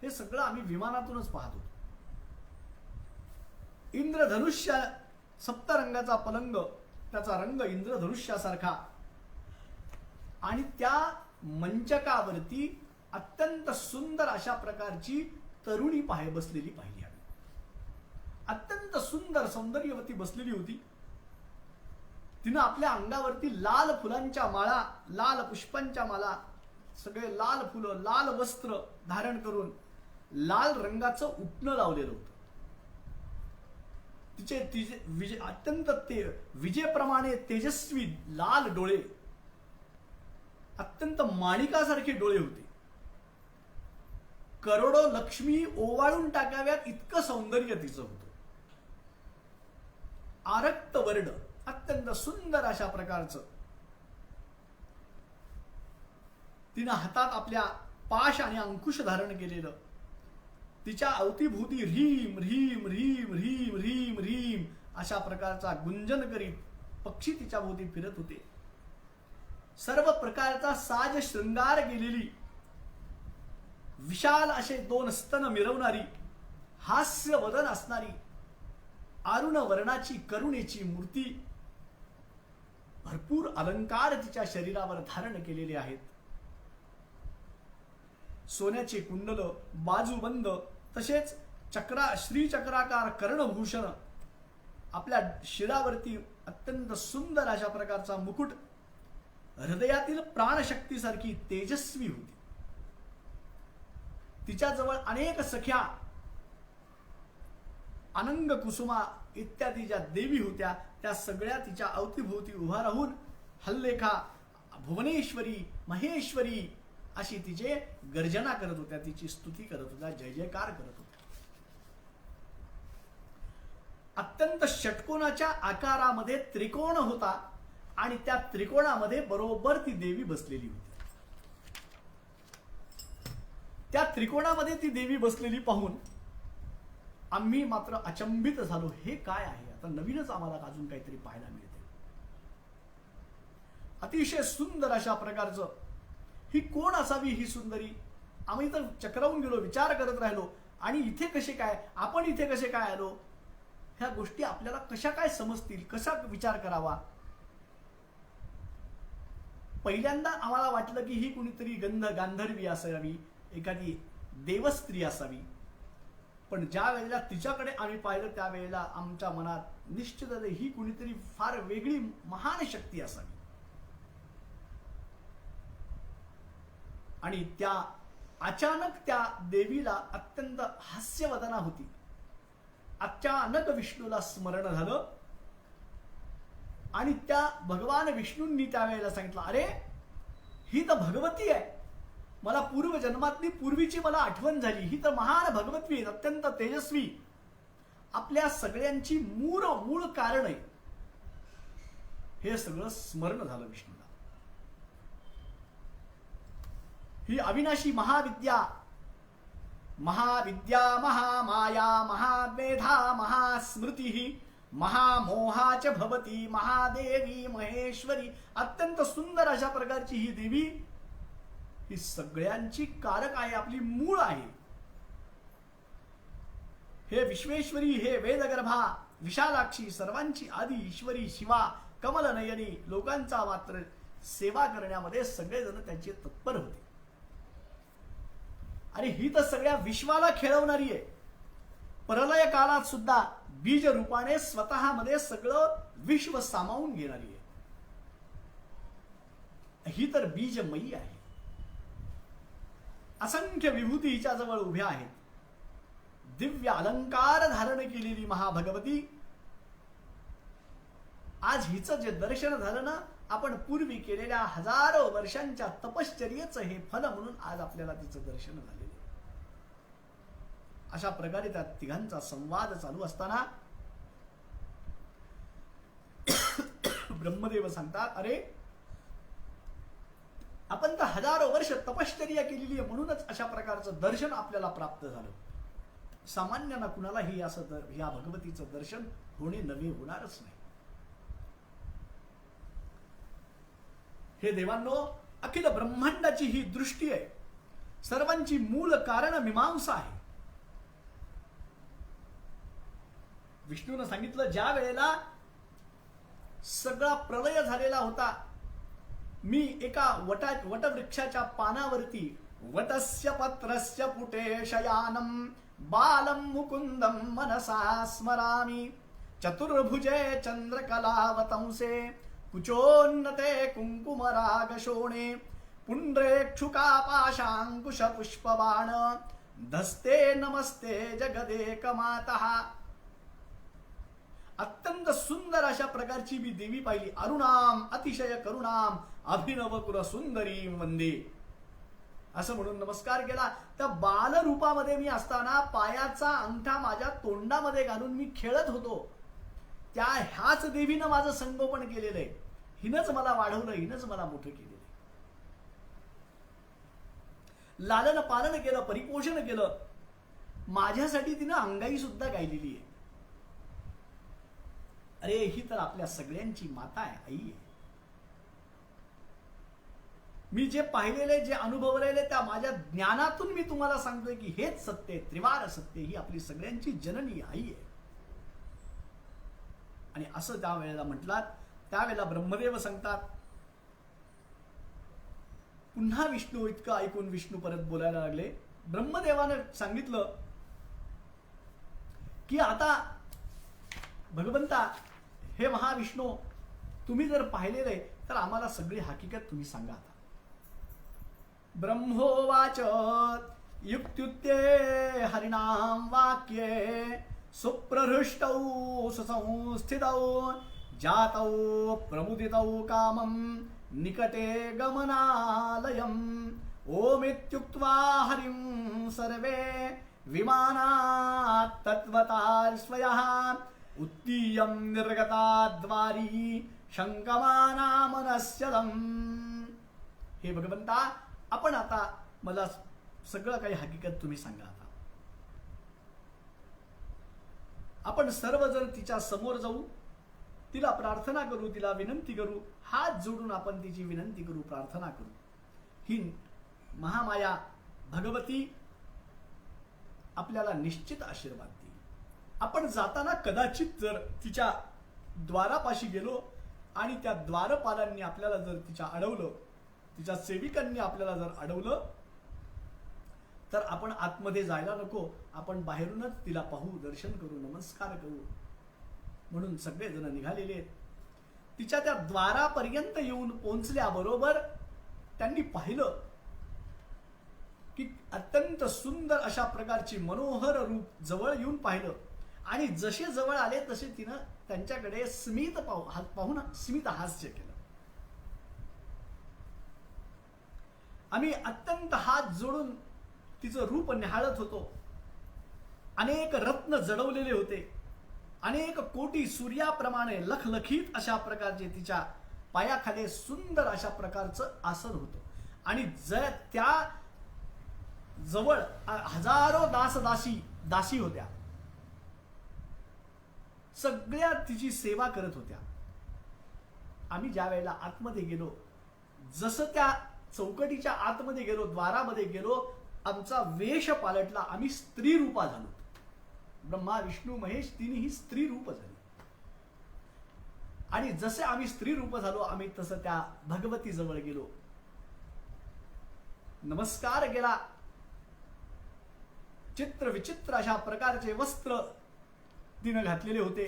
हे सगळं आम्ही विमानातूनच पाहतो. इंद्रधनुष्य, सप्तरंगाचा पलंग, त्याचा रंग इंद्रधनुष्यासारखा. आणि त्या मंचकावरती अत्यंत सुंदर अशा प्रकारची तरुणी बसलेली पाहिली आम्ही. अत्यंत सुंदर सौंदर्यवती बसलेली होती. तिनं आपल्या अंगावरती लाल फुलांच्या माळा, लाल पुष्पांच्या माळा, सगळे लाल फुलं, लाल वस्त्र धारण करून लाल रंगाचं उटणं लावलेलं होतं. तिचे अत्यंत विजेप्रमाणे तेजस्वी लाल डोळे, अत्यंत माणिकासारखे डोळे होते. करोडो लक्ष्मी ओवाळून टाकाव्यात इतकं सौंदर्य तिचं होतं. आरक्त वर्ण, अत्यंत सुंदर अशा प्रकारचं. तिनं हातात आपल्या पाश आणि अंकुश धारण केलेलं. तिच्या अवतीभोवती ह्रीम ह्रीम ह्रीम ह्रीम ह्रीम ह्रीम अशा प्रकारचा गुंजन करीत पक्षी तिच्या भोवती फिरत होते. सर्व प्रकारचा साज शृंगार केलेली, विशाल असे 2 स्तन मिरवणारी, हास्य वदन असणारी, अरुण वर्णाची करुणेची मूर्ती, भरपूर अलंकार तिच्या शरीरावर धारण केलेले आहेत. सोन्याचे कुंडल, बाजूबंद, तसेच श्रीचक्राकार कर्णभूषण, आपल्या शिरावरती अत्यंत सुंदर अशा प्रकारचा मुकुट, हृदयातील प्राणशक्तीसारखी तेजस्वी होती. तिच्याजवळ अनेक सख्या, अनंग कुसुमा इत्यादी ज्या देवी होत्या त्या सगळ्या तिच्या अवतीभोवती उभा राहून हल्लेखा भुवनेश्वरी, महेश्वरी अशी तिचे गर्जना करत होत्या, तिची स्तुती करत होत्या, जय जयकार करत होत्या. अत्यंत षटकोनाच्या आकारामध्ये त्रिकोण होता आणि त्या त्रिकोणामध्ये बरोबर ती देवी बसलेली होती. त्या त्रिकोणामध्ये ती देवी बसलेली पाहून आम्ही मात्र अचंबित झालो. हे काय आहे? आता नवीनच आम्हाला अजून काहीतरी पाहायला मिळते. अतिशय सुंदर अशा प्रकारचं. ही कोण असावी ही सुंदरी? आम्ही तर चक्रावून गेलो, विचार करत राहिलो. आणि इथे कसे काय, आपण इथे कसे काय आलो, ह्या गोष्टी आपल्याला कशा काय समजतील, कसा विचार करावा. पहिल्यांदा आम्हाला वाटलं की ही कुणीतरी गांधर्वी असावी, एखादी देवस्त्री असावी. पण ज्या वेळेला तिच्याकडे आम्ही पाहिलं त्यावेळेला आमच्या मनात निश्चितच ही कुणीतरी फार वेगळी महान शक्ती असावी. आणि त्या अचानक त्या देवीला अत्यंत हास्यवदना होती. अचानक विष्णूला स्मरण झालं आणि त्या भगवान विष्णूंनी त्यावेळेला सांगितलं, अरे ही तर भगवती आहे. मला पूर्वजन्मातली पूर्वीची मला आठवण झाली. ही तर महान भगवती आहे, अत्यंत तेजस्वी, आपल्या सगळ्यांची मूळ कारण आहे. हे सगळं स्मरण झालं विष्णूला. ही अविनाशी महाविद्या, महामाया, महामेधा, महास्मृती, महामोहाच भवती, महादेवी महेश्वरी, अत्यंत सुंदर अशा प्रकारची ही देवी ही सगळ्यांची कारक आहे, आपली मूळ आहे. हे विश्वेश्वरी, हे वेदगर्भा, विशालाक्षी, सर्वांची आदी ईश्वरी, शिवा, कमलनयनी, लोकांचा मात्र सेवा करण्यामध्ये सगळेजण त्यांचे तत्पर होते. आणि ही तर सगळ्या विश्वाला खेळवणारी आहे. प्रलय काळात सुद्धा बीज रूपाने स्वतःमध्ये सगळं विश्व सामावून घेणारी आहे. ही तर बीजमयी आहे. असंख्य विभूती हिच्या जवळ उभ्या आहेत. दिव्य अलंकार धारण केलेली महाभगवती. आज हिचं जे दर्शन झालं ना, आपण पूर्वी केलेल्या हजारो वर्षांच्या तपश्चर्येचं हे फल म्हणून आज आपल्याला तिचं दर्शन झालेलं. अशा प्रकारे त्या तिघांचा संवाद चालू असताना ब्रह्मदेव सांगतात, अरे आपण तर हजारो वर्ष तपश्चर्या केलेली आहे म्हणूनच अशा प्रकारचं दर्शन आपल्याला प्राप्त झालं. सामान्यांना कुणालाही असं या भगवतीचं दर्शन होणे नवे होणारच नाही. हे देवांनो, अखिल ब्रह्मांडाची ही दृष्टी आहे. सर्वांची मूळ कारण मीमांसा आहे. विष्णूने सांगितलं, ज्या वेळेला सगळा प्रलय झालेला होता, मी एका वटवृक्षाच्या पानावरती वटस्य पत्रस्य पुटे शयानं बालं मुकुंदं मनसा स्मरामि चतुर्भुजे चंद्रकलावतंसे कुचोन्नते कुंकुमरागशोणे पुंड्रेक्षुका पाशांकुश पुष्पबाण धस्ते नमस्ते जगदेकमातः. अत्यंत सुंदर अशा प्रकारची मी देवी पाहिली. अरुणाम अतिशय करुणाम अभिनव कुल सुंदरी वंदे असं म्हणून नमस्कार केला. त्या बाल रूपामध्ये मी असताना पायाचा अंगठा माझ्या तोंडामध्ये घालून मी खेळत होतो. त्या ह्याच देवीनं माझं संगोपन केलेलं आहे. हिनंच मला वाढवलं, हिनंच मला मोठं केलेलं. लालन पालन केलं, परिपोषण केलं. माझ्यासाठी तिनं अंगाई सुद्धा गायलेली आहे. अरे ही तर आपल्या सगळ्यांची माता आहे, आई आहे. मी जे पाहिलेले, जे अनुभवलेले त्या माझ्या ज्ञानातून मी तुम्हाला सांगतोय की हेच सत्य आहे, त्रिवार सत्य. ही आपली सगळ्यांची जननी आई आहे. आणि असं त्या वेळेला म्हटलात. त्यावेळेला ब्रह्मदेव सांगतात. पुन्हा विष्णू इतकं ऐकून विष्णू परत बोलायला लागले. ब्रह्मदेवाने सांगितलं की आता भगवंता, हे महाविष्णू, तुम्ही जर पाहिलेलं आहे तर आम्हाला सगळी हकीकत तुम्ही सांगा. आता ब्रह्मोवाच युक्त्युक्ते हरिणाम वाक्ये सुप्रहृष्टौ सुसंस्थितौ जातौ प्रमुदितौ कामं निकटे गमनालयम् ओमित्युक्त्वा हरिं सर्वे विमानात् तत्वतार्स्वयः उत्तीयं निर्गताद्वारी शंकमाना मनस्यदम्. हे भगवंता, आपण आता मला सगळं काही हकीकत तुम्ही सांगा. आता आपण सर्व जर तिच्या समोर जाऊ, तिला प्रार्थना करू, तिला विनंती करू, हात जोडून आपण तिची विनंती करू, प्रार्थना करू. ही महामाया भगवती आपल्याला निश्चित आशीर्वाद देईल. आपण जाताना कदाचित जर तिच्या द्वारापाशी गेलो आणि त्या द्वारपालांनी आपल्याला जर तिच्या अडवलं, तिच्या सेविकांनी आपल्याला जर अडवलं, तर आपण आतमध्ये जायला नको. आपण बाहेरूनच तिला पाहू, दर्शन करू, नमस्कार करू म्हणून सगळेजण निघालेले आहेत. तिच्या त्या द्वारापर्यंत येऊन पोहोचल्याबरोबर त्यांनी पाहिलं की अत्यंत सुंदर अशा प्रकारची मनोहर रूप जवळ येऊन पाहिलं. आणि जसे जवळ आले तसे तिनं त्यांच्याकडे पाहून स्मित हास्य केलं. आम्ही अत्यंत हात जोडून तिचं रूप निहाळत होतो. अनेक रत्न जडवलेले होते. अनेक कोटी सूर्याप्रमाणे लखलखीत अशा प्रकारचे तिच्या पायाखाली सुंदर अशा प्रकारचं आसन होतं. आणि त्या जवळ हजारो दासी होत्या. सगळ्या तिची सेवा करत होत्या. आम्ही ज्या वेळेला आतमध्ये गेलो, जसं त्या चौकटीच्या आतमध्ये गेलो, द्वारामध्ये गेलो, आमचा वेश पालटला. आम्ही स्त्री रूपा झालो. ब्रह्मा विष्णू महेश तिन्ही स्त्री रूप झाली. आणि जसे आम्ही स्त्री रूप झालो, आम्ही तसं त्या भगवती जवळ गेलो, नमस्कार केला. चित्र विचित्र अशा प्रकारचे वस्त्र तिने घातलेले होते.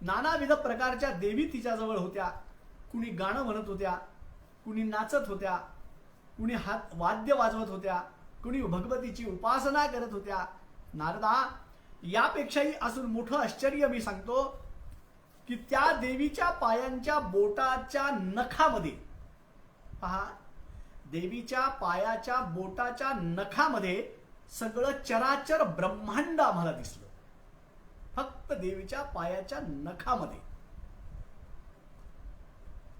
नानाविध प्रकारच्या देवी तिच्या जवळ होत्या. कुणी गाणं म्हणत होत्या, कुणी नाचत होत्या, कुणी हात वाद्य वाजवत होत्या, कुणी भगवतीची उपासना करत होत्या. नारदा, यापेक्षाही अजून मोठं आश्चर्य मी सांगतो की त्या देवीच्या पायांच्या बोटाच्या नखामध्ये, पहा, देवीच्या पायाच्या बोटाच्या नखामध्ये सगळं चराचर ब्रह्मांड आम्हाला दिसलं. फक्त देवीच्या पायाच्या नखामध्ये.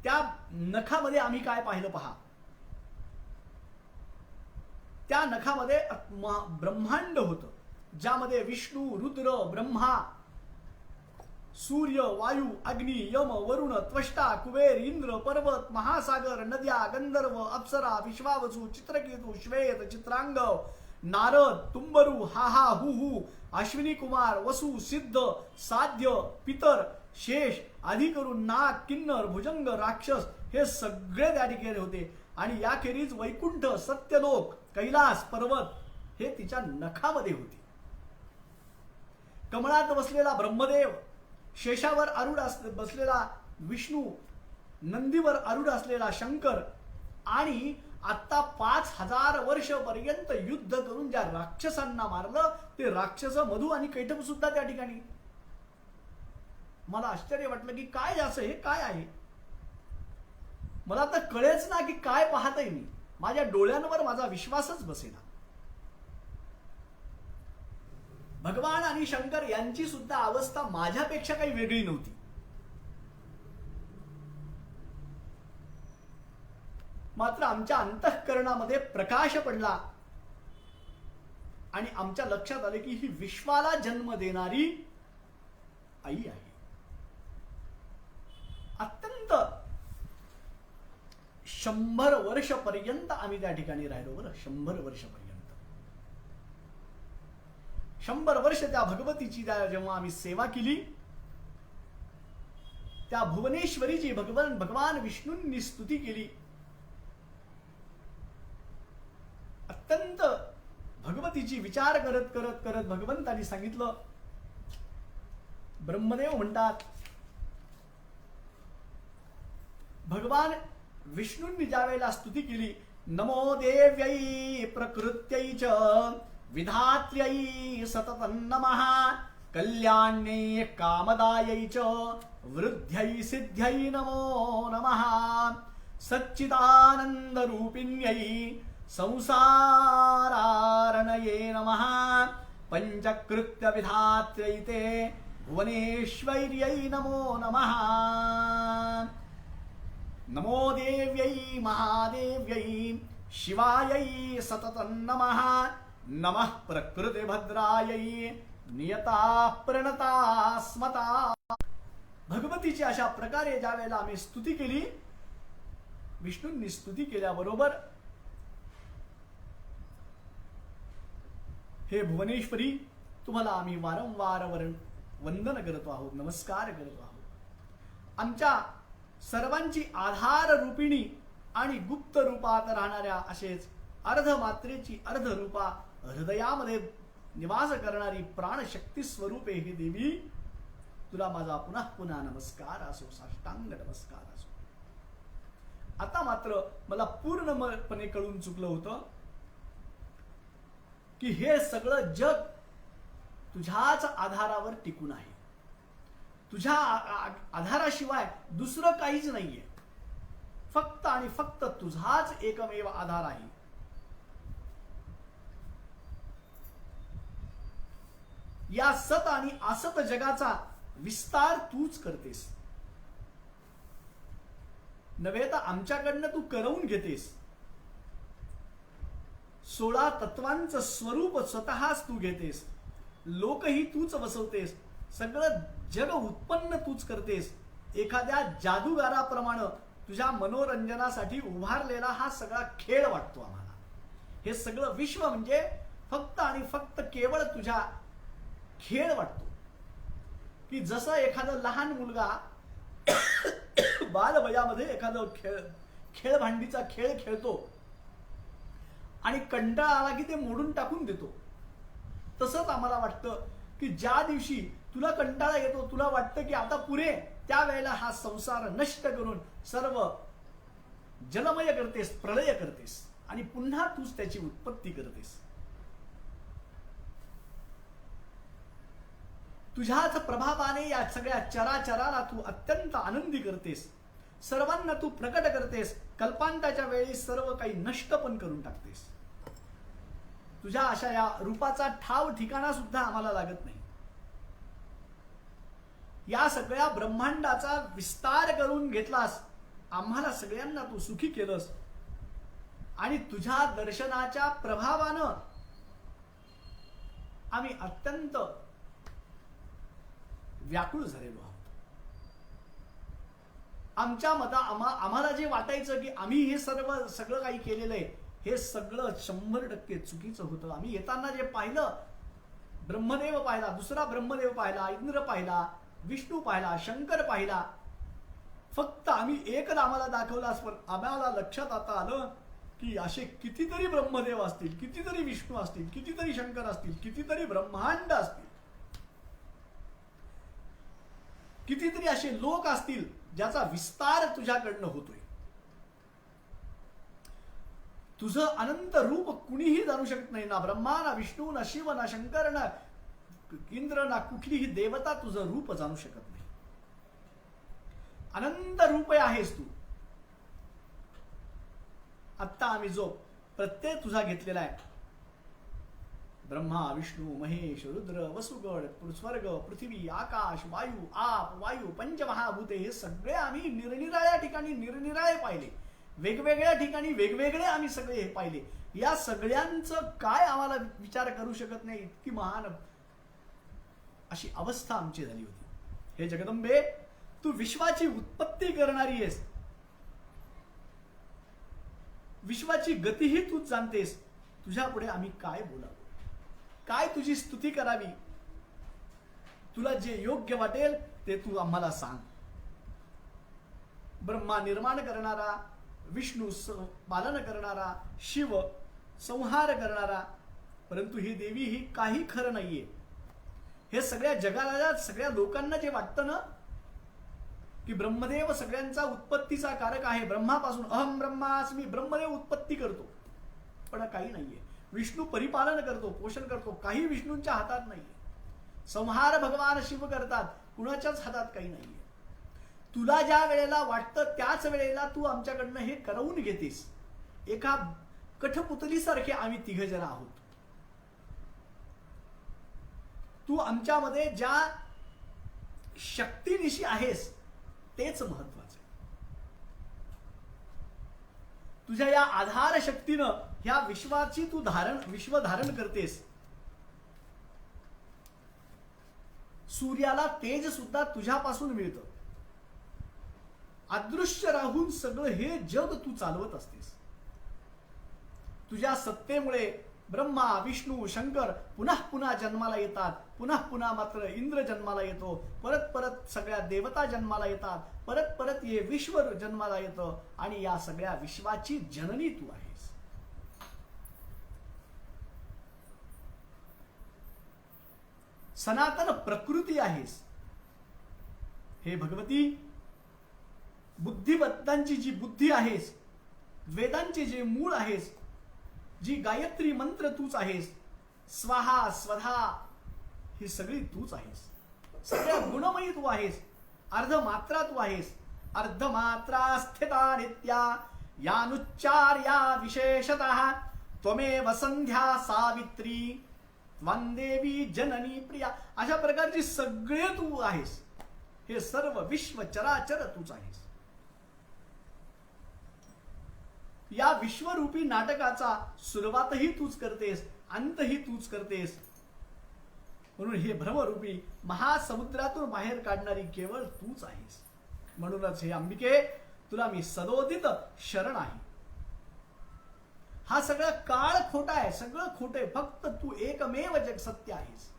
त्या नखामध्ये आम्ही काय पाहिलं पहा. त्या नखामध्ये ब्रह्मांड होतं, ज्यामध्ये विष्णू, रुद्र, ब्रह्मा, सूर्य, वायू, अग्नी, यम, वरुण, त्वष्टा, कुबेर, इंद्र, पर्वत, महासागर, नद्या, गंधर्व, अप्सरा, विश्वावसू, चित्रकेतू, श्वेत, चित्रांगव, नारद, तुंबरू, हाहा, हुहू, अश्विनी कुमार, वसु, सिद्ध, साध्य, पितर, शेष, आधी करून नाग, किन्नर, भुजंग, राक्षस, हे सगळे त्या ठिकाणी होते. आणि याखेरीज वैकुंठ, सत्यलोक, कैलास पर्वत हे तिच्या नखामध्ये होते. कमळात बसलेला ब्रह्मदेव, शेषावर आरूढ बसलेला विष्णू, नंदीवर आरूढ असलेला शंकर आणि आता 5000 वर्ष पर्यंत युद्ध करून ज्या राक्षसांना मारलं ते राक्षस मधु आणि कैटभ सुद्धा त्या ठिकाणी. मला आश्चर्य वाटलं की काय असं, हे काय आहे. मला तर कळेच ना की काय पाहतय मी. माझ्या डोळ्यांवर माझा विश्वासच बसेना. भगवान आणि शंकर यांची सुद्धा अवस्था माझ्यापेक्षा काही वेगळी नव्हती. मात्र आमच्या अंतःकरणामध्ये प्रकाश पडला आणि आमच्या लक्षात आले की ही विश्वाला जन्म देणारी आई आहे. अत्यंत 100 वर्ष पर्यंत आम्ही त्या ठिकाणी राहिलो. बरं, 100 वर्ष पर्यंत, 100 वर्ष त्या भगवतीची जेव्हा आम्ही सेवा केली, त्या भुवनेश्वरीची भगवान विष्णूंनी स्तुती केली. अत्यंत भगवतीची विचार करत करत करत भगवंतांनी सांगितलं. ब्रह्मदेव म्हणतात, भगवान विष्णूंनी ज्या वेळेला स्तुती केली, नमो देव्यै प्रकृत्यै च विधात्र्यै सततं नमः कल्याण्यै कामदायै च वृद्ध्यै सिद्ध्यै नमो नमः सच्चिदानंद रूपिण्यै संसारारणये नमः पंचकृत्य विधात्र्यै ते भुवनेश्वर्यै नमो नमः नमो देव्यै महादेव्यै शिवायै सततं नमः नमः प्रकृतिभद्रायै नियता प्रणता स्मता. भगवतीची अशा प्रकारे ज्या वेळेला आम्ही स्तुती केली, विष्णूंनी स्तुती केल्याबरोबर हे भुवनेश्वरी, तुम्हाला आम्ही वारंवार वंदन करतो आहोत, नमस्कार करतो आहोत. आमच्या सर्वांची आधार रूपिणी आणि गुप्त रूपात राहणाऱ्या असेच अर्धमात्रेची अर्धरूपा हृदयामध्ये निवास करणारी प्राणशक्ती स्वरूपे हे देवी, तुला माझा पुन्हा पुन्हा नमस्कार असो, साष्टांग नमस्कार असो. आता मात्र मला पूर्णपणे कळून चुकलं होतं की हे सगळं जग तुझ्याच आधारावर टिकून आहे. तुझ्या आधाराशिवाय दुसरं काहीच नाहीये. फक्त आणि फक्त तुझाच एकमेव आधार आहे. या सत आणि असत जगाचा विस्तार तूच करतेस, नव्हे तर आमच्याकडनं तू करवून घेतेस. 16 तत्वांचं स्वरूप स्वतःच तू घेतेस. लोकही तूच वसवतेस. सगळं जग उत्पन्न तूच करतेस. एखाद्या जादूगाराप्रमाणे तुझ्या मनोरंजनासाठी उभारलेला हा सगळा खेळ वाटतो आम्हाला. हे सगळं विश्व म्हणजे फक्त आणि फक्त केवळ तुझ्या खेळ वाटतो. की जसं एखादा लहान मुलगा बालवयामध्ये एखादा खेळभांडीचा खेळ खेळतो आणि कंटाळा आला की ते मोडून टाकून देतो, तसंच आम्हाला वाटतं की ज्या दिवशी तुला कंटाळा येतो, तुला वाटतं की आता पुरे, त्यावेळेला हा संसार नष्ट करून सर्व जलमय करतेस, प्रलय करतेस आणि पुन्हा तूच त्याची उत्पत्ती करतेस. तुझ्याच प्रभावाने या सगळ्या चराचराला तू अत्यंत आनंदी करतेस. सर्वांना तू प्रकट करतेस. कल्पांताच्या वेळी सर्व काही नष्ट पण करून टाकतेस. तुझ्या अशा या रूपाचा ठाव ठिकाणा सुद्धा आम्हाला लागत नाही. या सगळ्या ब्रह्मांडाचा विस्तार करून घेतलास. आम्हाला सगळ्यांना तू सुखी केलंस आणि तुझ्या दर्शनाच्या प्रभावानं आम्ही अत्यंत व्याकुळ झालेलो आहोत. आमच्या आम्हाला जे वाटायचं की आम्ही हे सगळं काही केलेलं आहे, हे सगळं 100% चुकीचं होतं. आम्ही येताना जे पाहिलं, ब्रह्मदेव पाहिला, दुसरा ब्रह्मदेव पाहिला, इंद्र पाहिला, विष्णू पाहिला, शंकर पाहिला, फक्त आम्ही एकदा आम्हाला दाखवलास, पण आम्हाला लक्षात आता आलं की असे कितीतरी ब्रह्मदेव असतील, कितीतरी विष्णू असतील, कितीतरी शंकर असतील, कितीतरी ब्रह्मांड असतील, कितीतरी असे लोक असतील ज्याचा विस्तार तुझ्याकडनं होतोय. तुझं अनंत रूप कुणीही जाणू शकत नाही. ना ब्रह्मा, ना विष्णू, ना शिव, ना शंकर, ना इंद्र, ना कुठलीही देवता तुझं रूप जाणू शकत नाही. अनंत रूप आहेस तू. आत्ता आम्ही जो प्रत्यय तुझा घेतलेला आहे, ब्रह्मा, विष्णू, महेश, रुद्र, वसुगड, स्वर्ग, पृथ्वी, आकाश, वायू, आप, वायू, पंचमहाभूते, हे सगळे आम्ही निरनिराळ्या ठिकाणी निरनिराळे पाहिले. वेगवेगळ्या ठिकाणी वेगवेगळे आम्ही सगळे हे पाहिले. या सगळ्यांचं काय आम्हाला विचार करू शकत नाही, इतकी महान अशी अवस्था आमची झाली होती. हे जगदंबे, तू विश्वाची उत्पत्ती करणारी आहेस. विश्वाची गतीही तूच जाणतेस. तुझ्या पुढे आम्ही काय बोलावं, काय तुझी स्तुती करावी. तुला जे योग्य वाटेल ते तू आम्हाला सांग. ब्रह्मा निर्माण करणारा, विष्णू पालन करणारा, शिव संहार करणारा, परंतु ही देवी ही काही खरं नाहीये. हे सगळ्या जगाला, सगळ्या लोकांना जे वाटतं ना की ब्रह्मदेव सगळ्यांचा उत्पत्तीचा कारक आहे, ब्रह्मापासून अहम ब्रह्मास्मी, ब्रह्मदेव उत्पत्ती करतो, पण काही नाहीये. विष्णू परिपालन करतो, पोषण करतो, काही विष्णूंच्या हातात नाहीये. संहार भगवान शिव करतात, कुणाच्याच हातात काही नाहीये. तुला ज्या वेळेला वाटतं त्याच वेळेला तू आमच्याकडनं हे करवून घेतेस. एका कठपुतलीसारखे आम्ही तिघ जण आहोत. तू आमच्यामध्ये ज्या शक्तीनिशी आहेस तेच महत्वाचं आहे. तुझ्या या आधार शक्तीनं ह्या विश्वाची तू विश्व धारण करतेस. सूर्याला तेज सुद्धा तुझ्यापासून मिळतं. अदृश्य राहून सगळं हे जग तू चालवत असतेस. तुझ्या सत्तेमुळे ब्रह्मा, विष्णू, शंकर पुन्हा पुन्हा जन्माला येतात. पुन्हा पुन्हा मात्र इंद्र जन्माला येतो. परत परत सगळ्या देवता जन्माला येतात. परत परत हे विश्व जन्माला येतं. आणि या सगळ्या विश्वाची जननी तू आहेस. सनातन प्रकृती आहेस. हे भगवती, बुद्धिवत्तांची जी बुद्धी आहेस, वेदांचे जे मूळ आहेस, जी गायत्री मंत्र तूच आहेस, स्वाहा स्वधा ही सगळी तूच आहेस. सगळ्या गुणमयी तू आहेस. अर्धमात्रा तू आहेस. अर्धमात्रा स्थिता नित्या यानुच्चार्या विशेषतः त्वमेव संध्या सावित्री त्वं देवी जननी प्रिया. अशा प्रकारची सगळे तू आहेस. हे सर्व विश्व चराचर तूच आहेस. या विश्वरूपी नाटकाचा सुरुवातही तूच करतेस, अंतही तूच करतेस. म्हणून हे भ्रमरूपी महासमुद्रातून बाहेर काढणारी केवळ तूच आहेस. म्हणूनच हे अंबिके, तुला मी सदोदित शरण आहे. हा सगळा काळ खोटा आहे, सगळं खोटं आहे. फक्त तू एकमेव जग सत्य आहेस.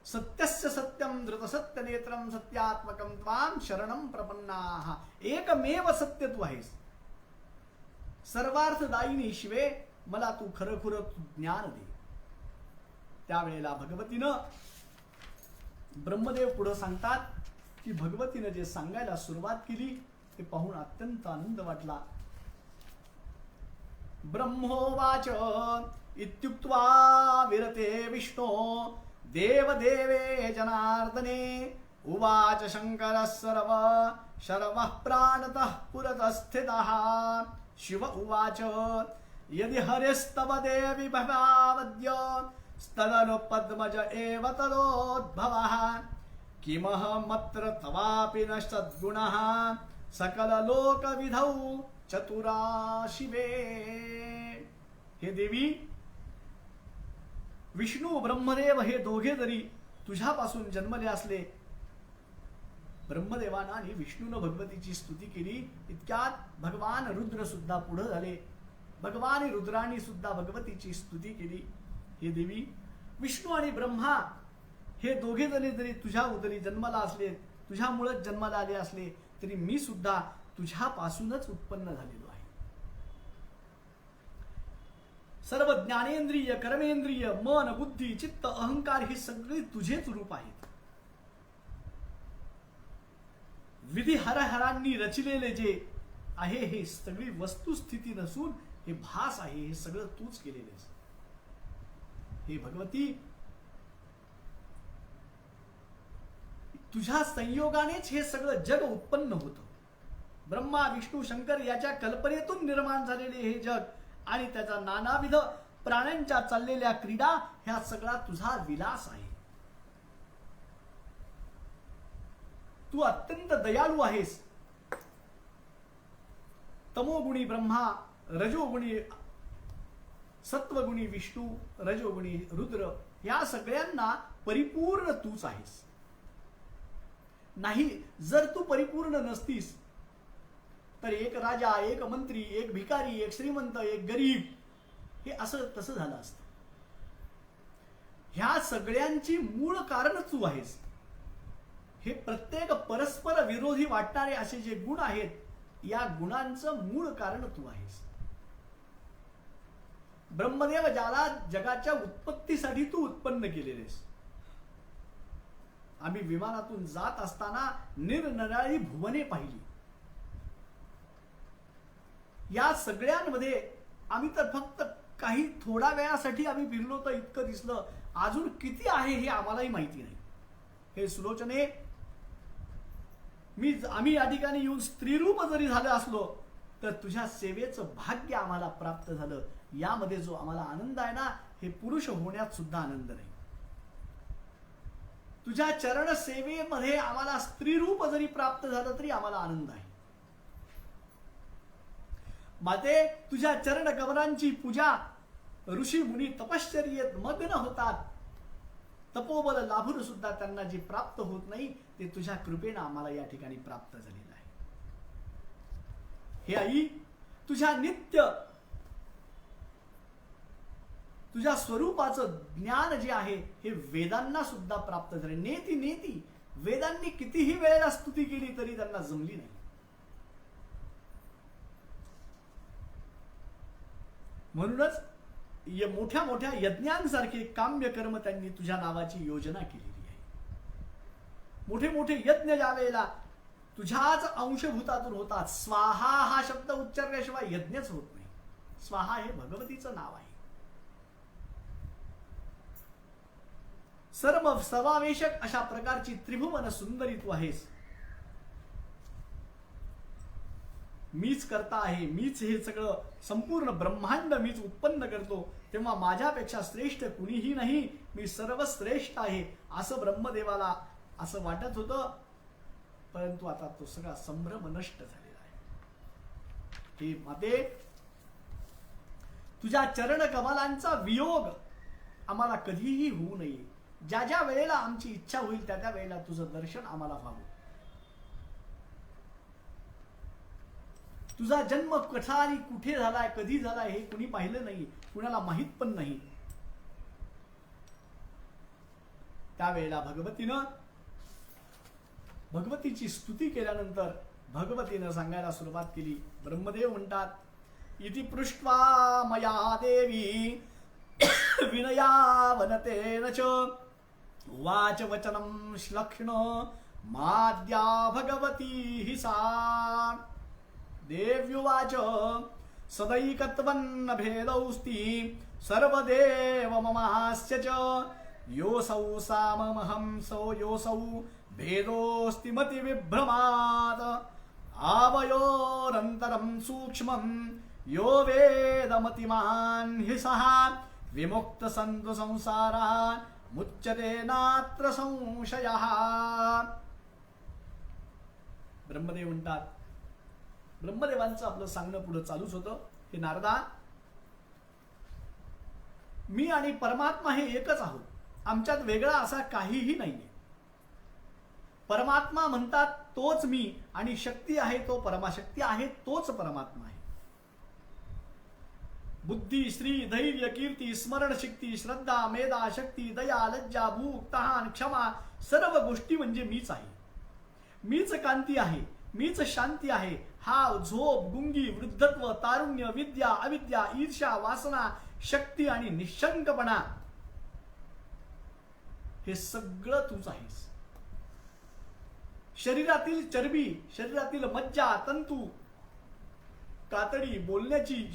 सत्यस्य सत्यम धृत सत्य नेत्रम सत्यात्मकम त्वाम शरणम प्रपन्नाः. एकमेव सत्य तू आहेस. सर्वार्थदायिनी शिवे मला तू खरखुर ज्ञान दे. त्यावेळेला भगवतीनं, ब्रह्मदेव पुढे सांगतात की भगवतीनं जे सांगायला सुरुवात केली ते पाहून अत्यंत आनंद वाटला. ब्रह्मोवाच इत्युक्त्वा विरते विष्णो देवदेवे जनार्दने उवाच शंकर शर्वः प्राणतः पुरतः स्थितः. शिव उवाच यदि हरिस्तव देवी भवावद्य स्तदनु पद्मज एव तदोद्भवः. किमहमत्र तवापि न सद्गुणः सकललोकविधौ चतुरा शिवे. हे देवी, विष्णू ब्रह्मदेव हे दोघे जरी तुझ्यापासून जन्मले असले, ब्रह्मदेवानं आणि विष्णूनं भगवतीची स्तुती केली. इतक्यात भगवान रुद्र सुद्धा पुढे झाले. भगवान रुद्रांनी सुद्धा भगवतीची स्तुती केली. हे देवी, विष्णू आणि ब्रह्मा हे दोघे जणी जरी तुझ्या उदरी जन्माला असले तुझ्यामुळेच जन्माला आले असले तरी मी सुद्धा तुझ्यापासूनच उत्पन्न झालेलो आहे. सर्व ज्ञानेंद्रिय, कर्मेंद्रिय, मन, बुद्धी, चित्त, अहंकार हे सगळे तुझेच रूप आहेत. विधी हरहरांनी रचिलेले जे आहे हे सगळी वस्तुस्थिती नसून हे भास आहे. हे सगळं तूच केलेलेस. हे भगवती, तुझ्या संयोगानेच हे सगळं जग उत्पन्न होतं. ब्रह्मा, विष्णू, शंकर याच्या कल्पनेतून निर्माण झालेले हे जग आणि त्याचा नानाविध प्राण्यांच्या चाललेल्या क्रीडा ह्या सगळा तुझा विलास आहे. तू अत्यंत दयाळू आहेस. तमोगुणी ब्रह्मा, रजोगुणी सत्वगुणी विष्णू, रजोगुणी रुद्र या सगळ्यांना परिपूर्ण तूच आहेस. नाही, जर तू परिपूर्ण नसतीस तर एक राजा, एक मंत्री, एक भिकारी, एक श्रीमंत, एक गरीब हे असं तसं झालं असतं. ह्या सगळ्यांची मूळ कारण तू आहेस. हे प्रत्येक परस्पर विरोधी वाटणारे असे जे गुण आहेत या गुणांचं मूळ कारण तू आहेस. ब्रह्मदेव ज्याला जगाच्या उत्पत्तीसाठी तू उत्पन्न केलेलेस. आम्ही विमानातून जात असताना निरनिराळी भुवने पाहिली. या सगळ्यांमध्ये आम्ही तर फक्त काही थोड्या वेळासाठी आम्ही फिरलो तर इतकं दिसलं. अजून किती आहे हे आम्हालाही माहिती नाही. हे सुलोचने, आम्ही या ठिकाणी येऊन स्त्रीरूप जरी झालं असलो तर तुझ्या सेवेचं भाग्य आम्हाला प्राप्त झालं. यामध्ये जो आम्हाला आनंद आहे ना, हे पुरुष होण्यात सुद्धा आनंद नाही. तुझ्या चरण सेवेमध्ये आम्हाला स्त्रीरूप जरी प्राप्त झालं तरी आम्हाला आनंद आहे. माते, तुझ्या चरण कमलांची पूजा ऋषी मुनी तपश्चर्येत मग्न होतात. तपोबल लाभून सुद्धा त्यांना जे प्राप्त होत नाही ते तुझ्या कृपेने आम्हाला या ठिकाणी प्राप्त झालेलं आहे. हे आई, तुझ्या नित्य तुझ्या स्वरूपाचं ज्ञान जे आहे हे वेदांना सुद्धा प्राप्त झाले. नेती नेती वेदांनी कितीही वेळेला स्तुती केली तरी त्यांना जमली नाही. म्हणूनच मोठ्या मोठ्या यज्ञांसारखे काम्य कर्म त्यांनी तुझ्या नावाची योजना केलेली आहे. मोठे मोठे यज्ञ ज्या वेळेला तुझ्याच अंशभूतातून होतात. स्वाहा हा शब्द उच्चारल्याशिवाय यज्ञच होत नाही. स्वाहा हे भगवतीचं नाव आहे. सर्व समावेशक अशा प्रकारची त्रिभुवन सुंदरी तू आहेस. मीच करता आहे, मीच हे सगळं संपूर्ण ब्रह्मांड मीच उत्पन्न करतो, तेव्हा माझ्यापेक्षा श्रेष्ठ कुणीही नाही, मी सर्वश्रेष्ठ आहे असं ब्रह्मदेवाला असं वाटत होतं. परंतु आता तो सगळा संभ्रम नष्ट झालेला आहे. हे माते, तुझ्या चरण कमलांचा वियोग आम्हाला कधीही होऊ नये. ज्या ज्या वेळेला आमची इच्छा होईल त्या त्या वेळेला तुझं दर्शन आम्हाला व्हावं. तुझा जन्म कसा आणि कुठे झालाय, कधी झालाय हे कुणी पाहिलं नाही, कुणाला माहित पण नाही. त्यावेळेला भगवतीची स्तुती केल्यानंतर भगवतीनं सांगायला सुरुवात केली. ब्रह्मदेव म्हणतात, इति पृष्ट्वा मया देवी विनयावनतेन च वाच वचनं श्लक्ष्ण माद्या भगवती हि सा. देव्युवाच सदैकत्वन्न भेदौस्ति सर्वदेव ममास्य च योऽसौ साममहं सो योऽसौ भेदोऽस्ति मति विभ्रमात् आवयोरन्तरं सूक्ष्मं यो वेदमतिमान् हि सः विमुक्त संतु संसारात् मुच्यते नात्र संशयः. ब्रह्मदेव म्हणतात, ब्रह्मदेवांचं आपलं सांगणं पुढे चालूच होतं. हे नारदा, मी आणि परमात्मा हे एकच आहोत. आमच्यात वेगळा असा काहीही नाहीये. परमात्मा म्हणतात तोच मी, आणि शक्ती आहे तो परमाशक्ती आहे तोच परमात्मा आहे. बुद्धी, श्री, धैर्य, कीर्ती, स्मरण शक्ती, श्रद्धा, मेधा, शक्ती, दया, लज्जा, भूक, तहान, क्षमा सर्व गोष्टी म्हणजे मीच आहे. मीच कांती आहे, मीच शांती आहे. हा झोप, गुंगी, वृद्धत्व, तारुण्य, विद्या, अविद्या, ईर्ष्या, वासना, शक्ती आणि निशंकपणा हे सगळं तूच आहेस. शरीरातील चरबी, शरीरातील मज्जा, तंतू, कातडी, बोलण्याची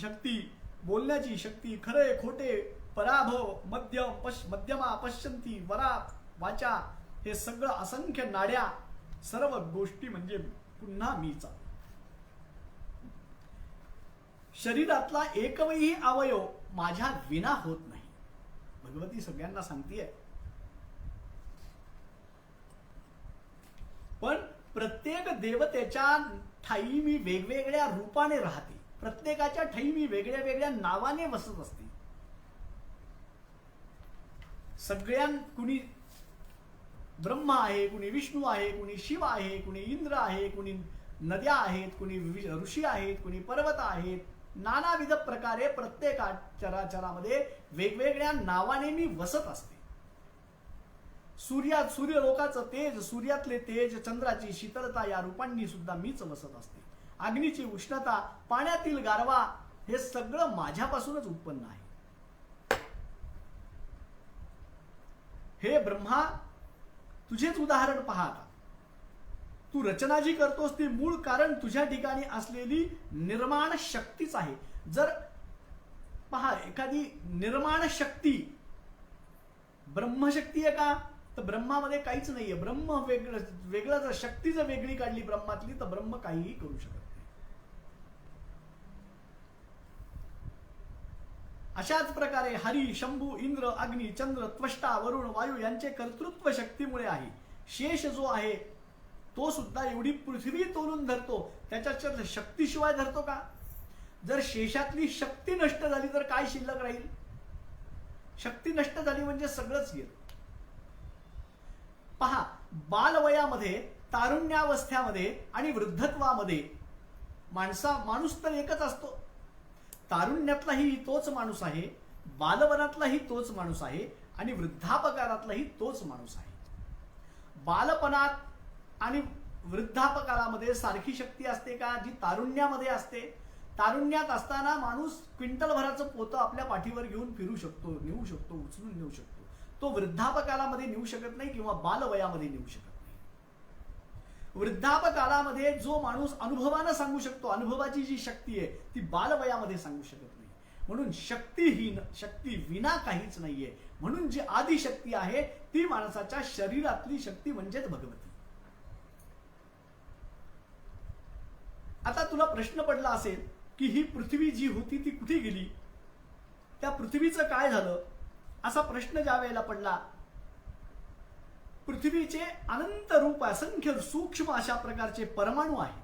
शक्ती, खरे खोटे, पराभव, मध्यमा, पश्यंती, वरा, वाचा, हे सगळं असंख्य नाड्या, सर्व गोष्टी म्हणजे पुन्हा मीच. शरीरातला एकही अवयव माझ्या विना होत नाही. भगवती सगळ्यांना सांगतीये. पण प्रत्येक देवतेच्या ठाई मी वेगवेगळ्या रूपाने राहते. प्रत्येकाच्या ठाई मी वेगळ्या वेगळ्या नावाने वसत असते. कुणी ब्रह्मा आहे, कुणी विष्णू आहे, कुणी शिव आहे, कुणी इंद्र आहे, कुणी नद्या आहेत, कुणी ऋषी आहेत, कुणी पर्वत आहेत. नानाविध प्रकारे प्रत्येक चराचरामध्ये वेगवेगळ्या नावाने मी वसत असते. सूर्यलोकाचं तेज, सूर्यातले तेज, चंद्राची शीतलता या रूपांनी सुद्धा मीच वसत असते. अग्नीची उष्णता, पाण्यातील गारवा हे सगळं माझ्यापासूनच उत्पन्न आहे. हे ब्रह्मा, तुझेच उदाहरण पहा. तू रचना जी करतोस ती मूळ कारण तुझ्या ठिकाणी असलेली निर्माण शक्तीच आहे. जर पहा, एखादी निर्माण शक्ती ब्रह्मशक्ती आहे का? तर ब्रह्मामध्ये काहीच नाहीये. ब्रह्म वेगळं जर शक्ती जर वेगळी काढली ब्रह्मातली तर ब्रह्म काहीही करू शकत नाही. अशाच प्रकारे हरी, शंभू, इंद्र, अग्नी, चंद्र, त्वष्टा, वरुण, वायू यांचे कर्तृत्व शक्तीमुळे आहे. शेष जो आहे तो सुद्धा एवढी पृथ्वी तोलून धरतो. त्याच्या शक्तीशिवाय धरतो का? जर शेषातली शक्ती नष्ट झाली तर काय शिल्लक राहील? शक्ती नष्ट झाली म्हणजे सगळंच गेलं. पहा, बालवयामध्ये, तारुण्यावस्थ्यामध्ये आणि वृद्धत्वामध्ये माणूस तर एकच असतो. तारुण्यातलाही तोच माणूस आहे, बालपणातलाही तोच माणूस आहे आणि वृद्धापकाळातलाही तोच माणूस आहे. बालपणात आणि वृद्धापकाळामध्ये सारखी शक्ती असते का जी तारुण्यामध्ये असते? तारुण्यात असताना माणूस क्विंटल भराचं पोतं आपल्या पाठीवर घेऊन फिरू शकतो, नेऊ शकतो, उचलून नेऊ शकतो. तो वृद्धापकाळामध्ये नेऊ शकत नाही किंवा बालवयामध्ये नेऊ शकत नाही. वृद्धापकाळामध्ये जो माणूस अनुभवानं सांगू शकतो, अनुभवाची जी शक्ती आहे ती बालवयामध्ये सांगू शकत नाही. म्हणून शक्ती विना काहीच नाहीये. म्हणून जी आदिशक्ती आहे ती माणसाच्या शरीरातली शक्ती म्हणजेच भगवती. आता तुला प्रश्न पडला असेल की ही पृथ्वी जी होती ती कुठे गेली, त्या पृथ्वीचं काय झालं, असा प्रश्न ज्या वेळेला पडला. पृथ्वीचे अनंत रूप, असंख्य सूक्ष्म अशा प्रकारचे परमाणू आहे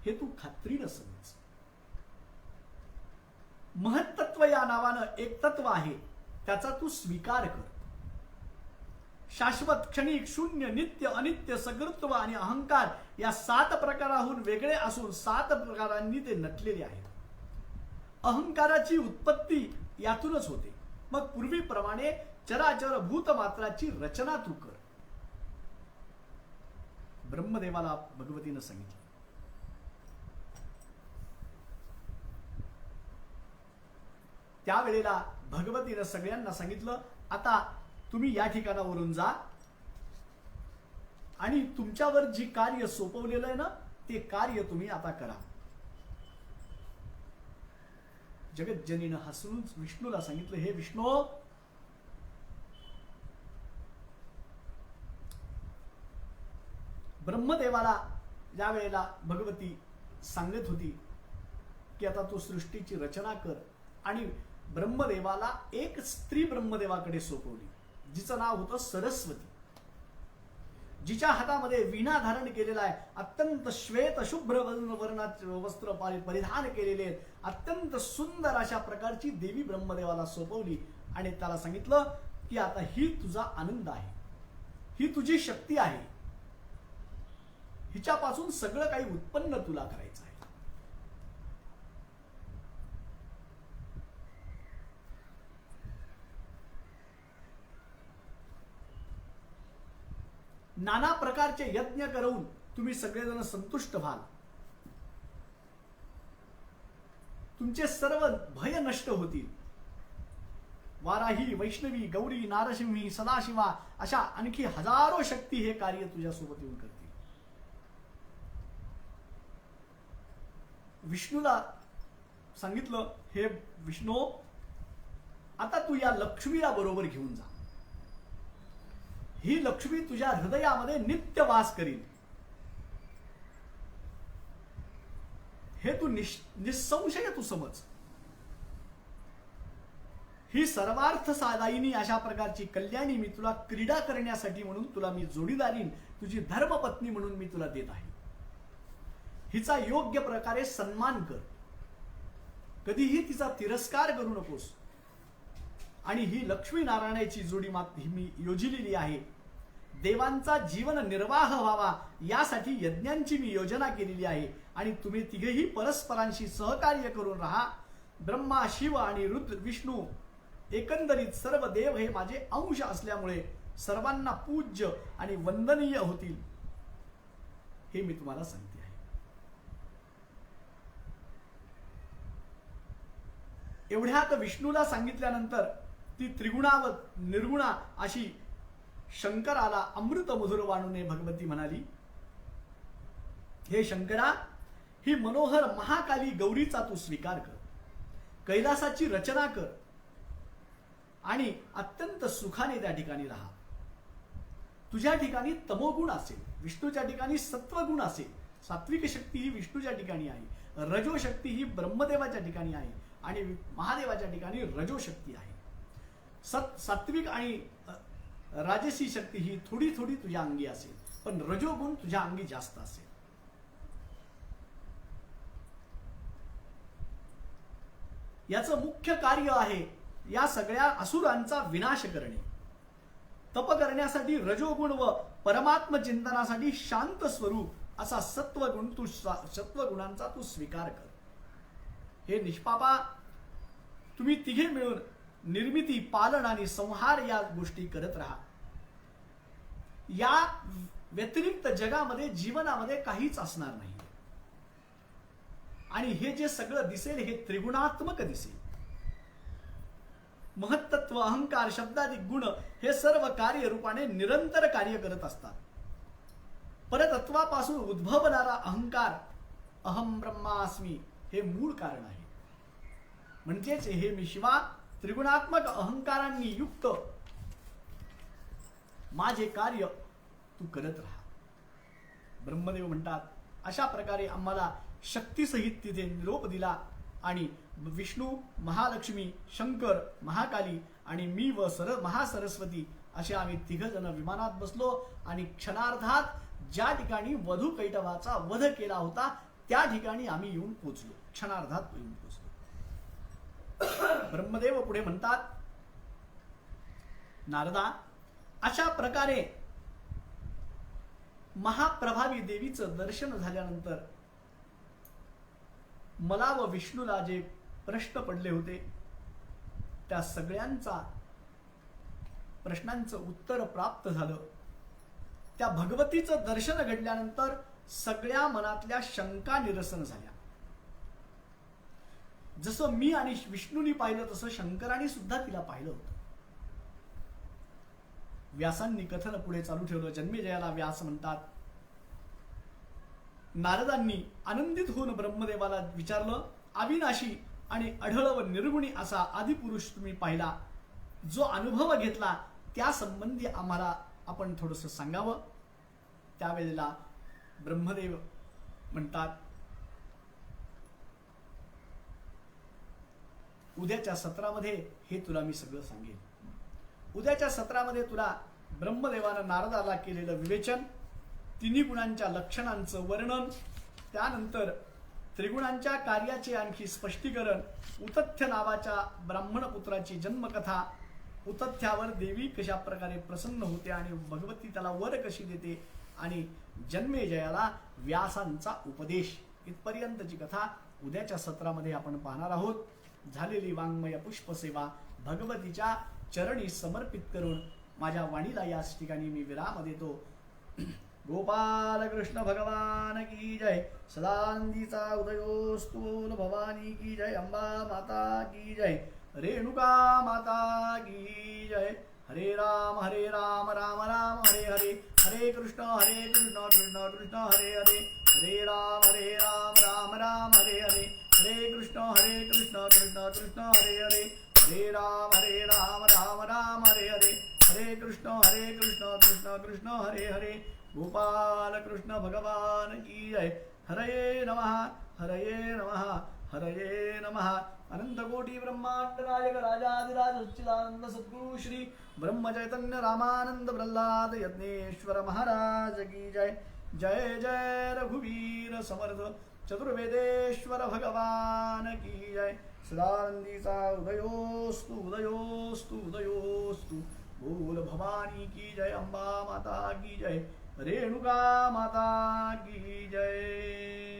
हे तू खात्रीनं समज. महत्त्व या नावानं एक तत्व आहे, त्याचा तू स्वीकार कर. शाश्वत, क्षणिक, शून्य, नित्य, अनित्य, सगृत्व आणि अहंकार या 7 प्रकाराहून वेगळे असून 7 प्रकारांनी ते नटलेले आहेत. अहंकाराची उत्पत्ती यातूनच होते. मग पूर्वीप्रमाणे चराचर भूतमात्राची रचना तू कर. ब्रह्मदेवाला भगवतीनं सांगितलं. त्यावेळेला भगवतीनं सगळ्यांना सांगितलं, आता तुम्ही या ठिकाणावरून जा आणि तुमच्यावर जी कार्य सोपवलेलं आहे ना ते कार्य तुम्ही आता करा. जगज्जनीनं हसून विष्णूला सांगितलं, हे विष्णू, ब्रह्मदेवाला ज्या वेळेला भगवती सांगत होती की आता तू सृष्टीची रचना कर, आणि ब्रह्मदेवाला एक स्त्री ब्रह्मदेवाकडे सोपवली जिचं नाव होतं सरस्वती, जिच्या हातामध्ये वीणा धारण केलेला आहे, अत्यंत श्वेत शुभ्र वर्णाचे वस्त्र परिधान केलेले आहेत, अत्यंत सुंदर अशा प्रकारची देवी ब्रह्मदेवाला सोपवली आणि त्याला सांगितलं की आता ही तुझा आनंद आहे, ही तुझी शक्ती आहे, हिच्यापासून सगळं काही उत्पन्न तुला करायचं आहे. नाना प्रकारचे यज्ञ करून तुम्ही सगळेजण संतुष्ट व्हाल, तुमचे सर्व भय नष्ट होतील. वाराही, वैष्णवी, गौरी, नारसिंही, सदाशिवा अशा आणखी हजारो शक्ती हे कार्य तुझ्यासोबत येऊन करतील. विष्णूला सांगितलं, हे विष्णू, आता तू या लक्ष्मीला बरोबर घेऊन जा. ही लक्ष्मी तुझ्या हृदयामध्ये नित्य वास करील. हे तू निसंशय तू समज. ही सर्वार्थ सादायिनी अशा प्रकारची कल्याणी मी तुला क्रीडा करण्यासाठी म्हणून तुला मी जोडीदारीन, तुझी धर्मपत्नी म्हणून मी तुला देत आहे. हिचा योग्य प्रकारे सन्मान कर, कधीही तिचा तिरस्कार करू नकोस. आणि ही लक्ष्मी नारायणाची जोडी मी योजिलेली आहे. देवांचा जीवन निर्वाह व्हावा यासाठी यज्ञांची मी योजना केलेली आहे. आणि तुम्ही तिघेही परस्परांशी सहकार्य करून राहा. ब्रह्मा, शिव आणि रुद्र, विष्णू एकंदरीत सर्व देव हे माझे अंश असल्यामुळे सर्वांना पूज्य आणि वंदनीय होतील, हे मी तुम्हाला सांगते आहे. एवढ्यात विष्णूला सांगितल्यानंतर ती त्रिगुणा व निर्गुणा अशी शंकराला अमृत मधुर वाणूने भगवती म्हणाली, हे शंकरा, ही मनोहर महाकाली गौरीचा तू स्वीकार कर. कैलासाची रचना कर आणि अत्यंत सुखाने त्या ठिकाणी राहा. तुझ्या ठिकाणी तमोगुण असेल, विष्णूच्या ठिकाणी सत्वगुण असेल. सात्विक शक्ती ही विष्णूच्या ठिकाणी आहे, रजो शक्ती ही ब्रह्मदेवाच्या ठिकाणी आहे आणि महादेवाच्या ठिकाणी रजो शक्ती आहे. सात्विक आणि राजसी शक्ती ही थोडी थोडी तुझ्या अंगी असेल, पण रजोगुण तुझ्या अंगी जास्त असेल. याचं मुख्य कार्य आहे या सगळ्या असुरांचा विनाश करणे. तप करण्यासाठी रजोगुण व परमात्म चिंतनासाठी शांत स्वरूप असा सत्वगुणांचा तू स्वीकार कर. हे निष्पापा, तुम्ही तिघे मिळून निर्मिती, पालन आणि संहार या गोष्टी करत राहा. या व्यतिरिक्त जगामध्ये, जीवनामध्ये काहीच असणार नाही. आणि हे जे सगळं दिसेल हे त्रिगुणात्मक दिसेल. महत्त्व, अहंकार, शब्दाधिक गुण हे सर्व कार्यरूपाने निरंतर कार्य करत असतात. परतत्वापासून उद्भवणारा अहंकार, अहम ब्रह्मास्मी, हे मूळ कारण आहे. म्हणजेच हे मी शिवा त्रिगुणात्मक अहंकारांनी युक्त माझे कार्य तू करत राहा. ब्रह्मदेव म्हणतात, अशा प्रकारे आम्हाला शक्तीसहित तिथे निरोप दिला आणि विष्णू, महालक्ष्मी, शंकर, महाकाली आणि मी व महासरस्वती असे आम्ही तिघ जण विमानात बसलो आणि क्षणार्धात ज्या ठिकाणी वधू कैटभाचा वध केला होता त्या ठिकाणी आम्ही येऊन पोचलो. क्षणार्धात येऊन पोचलो. ब्रह्मदेव पुढे म्हणतात, नारदा, अशा प्रकारे महाप्रभावी देवीचं दर्शन झाल्यानंतर मला व विष्णूला जे प्रश्न पडले होते त्या सगळ्यांचा प्रश्नांचं उत्तर प्राप्त झालं. त्या भगवतीचं दर्शन घडल्यानंतर सगळ्या मनातल्या शंका निरसन झाल्या. जसं मी आणि विष्णूनी पाहिलं तसं शंकराने सुद्धा तिला पाहिलं होतं. व्यासांनी कथन पुढे चालू ठेवलं. जन्मेजयाला व्यास म्हणतात, नारदांनी आनंदित होऊन ब्रह्मदेवाला विचारलं, अविनाशी आणि अढळ व निर्गुणी असा आदिपुरुष तुम्ही पाहिला, जो अनुभव घेतला त्या संबंधी आम्हाला आपण थोडंसं सांगावं. त्यावेळेला ब्रह्मदेव म्हणतात, उद्याच्या सत्रामध्ये हे तुला मी सगळं सांगेन. उद्याच्या सत्रामध्ये तुला ब्रह्मदेवानं नारदाला केलेलं विवेचन, तिन्ही गुणांच्या लक्षणांचं वर्णन, त्यानंतर त्रिगुणांच्या कार्याचे आणखी स्पष्टीकरण, उतथ्य नावाच्या ब्राह्मण पुत्राची जन्मकथा, उतथ्यावर देवी कशा प्रकारे प्रसन्न होते आणि भगवती त्याला वर कशी देते, आणि जन्मेजयाला व्यासांचा उपदेश, इथपर्यंतची कथा उद्याच्या सत्रामध्ये आपण पाहणार आहोत. झालेली वाङ्मय पुष्पसेवा भगवतीच्या चरणी समर्पित करून माझ्या वाणीला याच ठिकाणी मी विराम देतो. गोपाल कृष्ण भगवान की जय। सदानंदीचा उदयोस्तु बोल भवानी की जय। अंबा माता की जय। रेणुका माता की जय। हरे राम राम राम हरे हरे, हरे कृष्ण कृष्ण कृष्ण हरे हरे, हरे राम राम हरे हरे, हरे कृष्ण कृष्ण कृष्ण हरे हरे, हरे राम राम हरे हरे, हरे कृष्ण कृष्ण कृष्ण हरे हरे। गोपाल कृष्ण भगवान की जय। हरये नमः, हरये नमः, हरये नमः। अनंत कोटि ब्रह्मांड नायक राजाधिराज सच्चिदानंद सद्गुरु श्री ब्रह्म चैतन्य रामानंद प्रह्लाद यज्ञेश्वर महाराज की जय। जय जय रघुवीर समर्थ चतुर्वेदेश्वर भगवान की जय। सदानंदीचा उदयोस्तु उदयोस्तु उदयोस्तु बोल भवानी की जय। अंबा माता की जय। रेणुका माता की जय।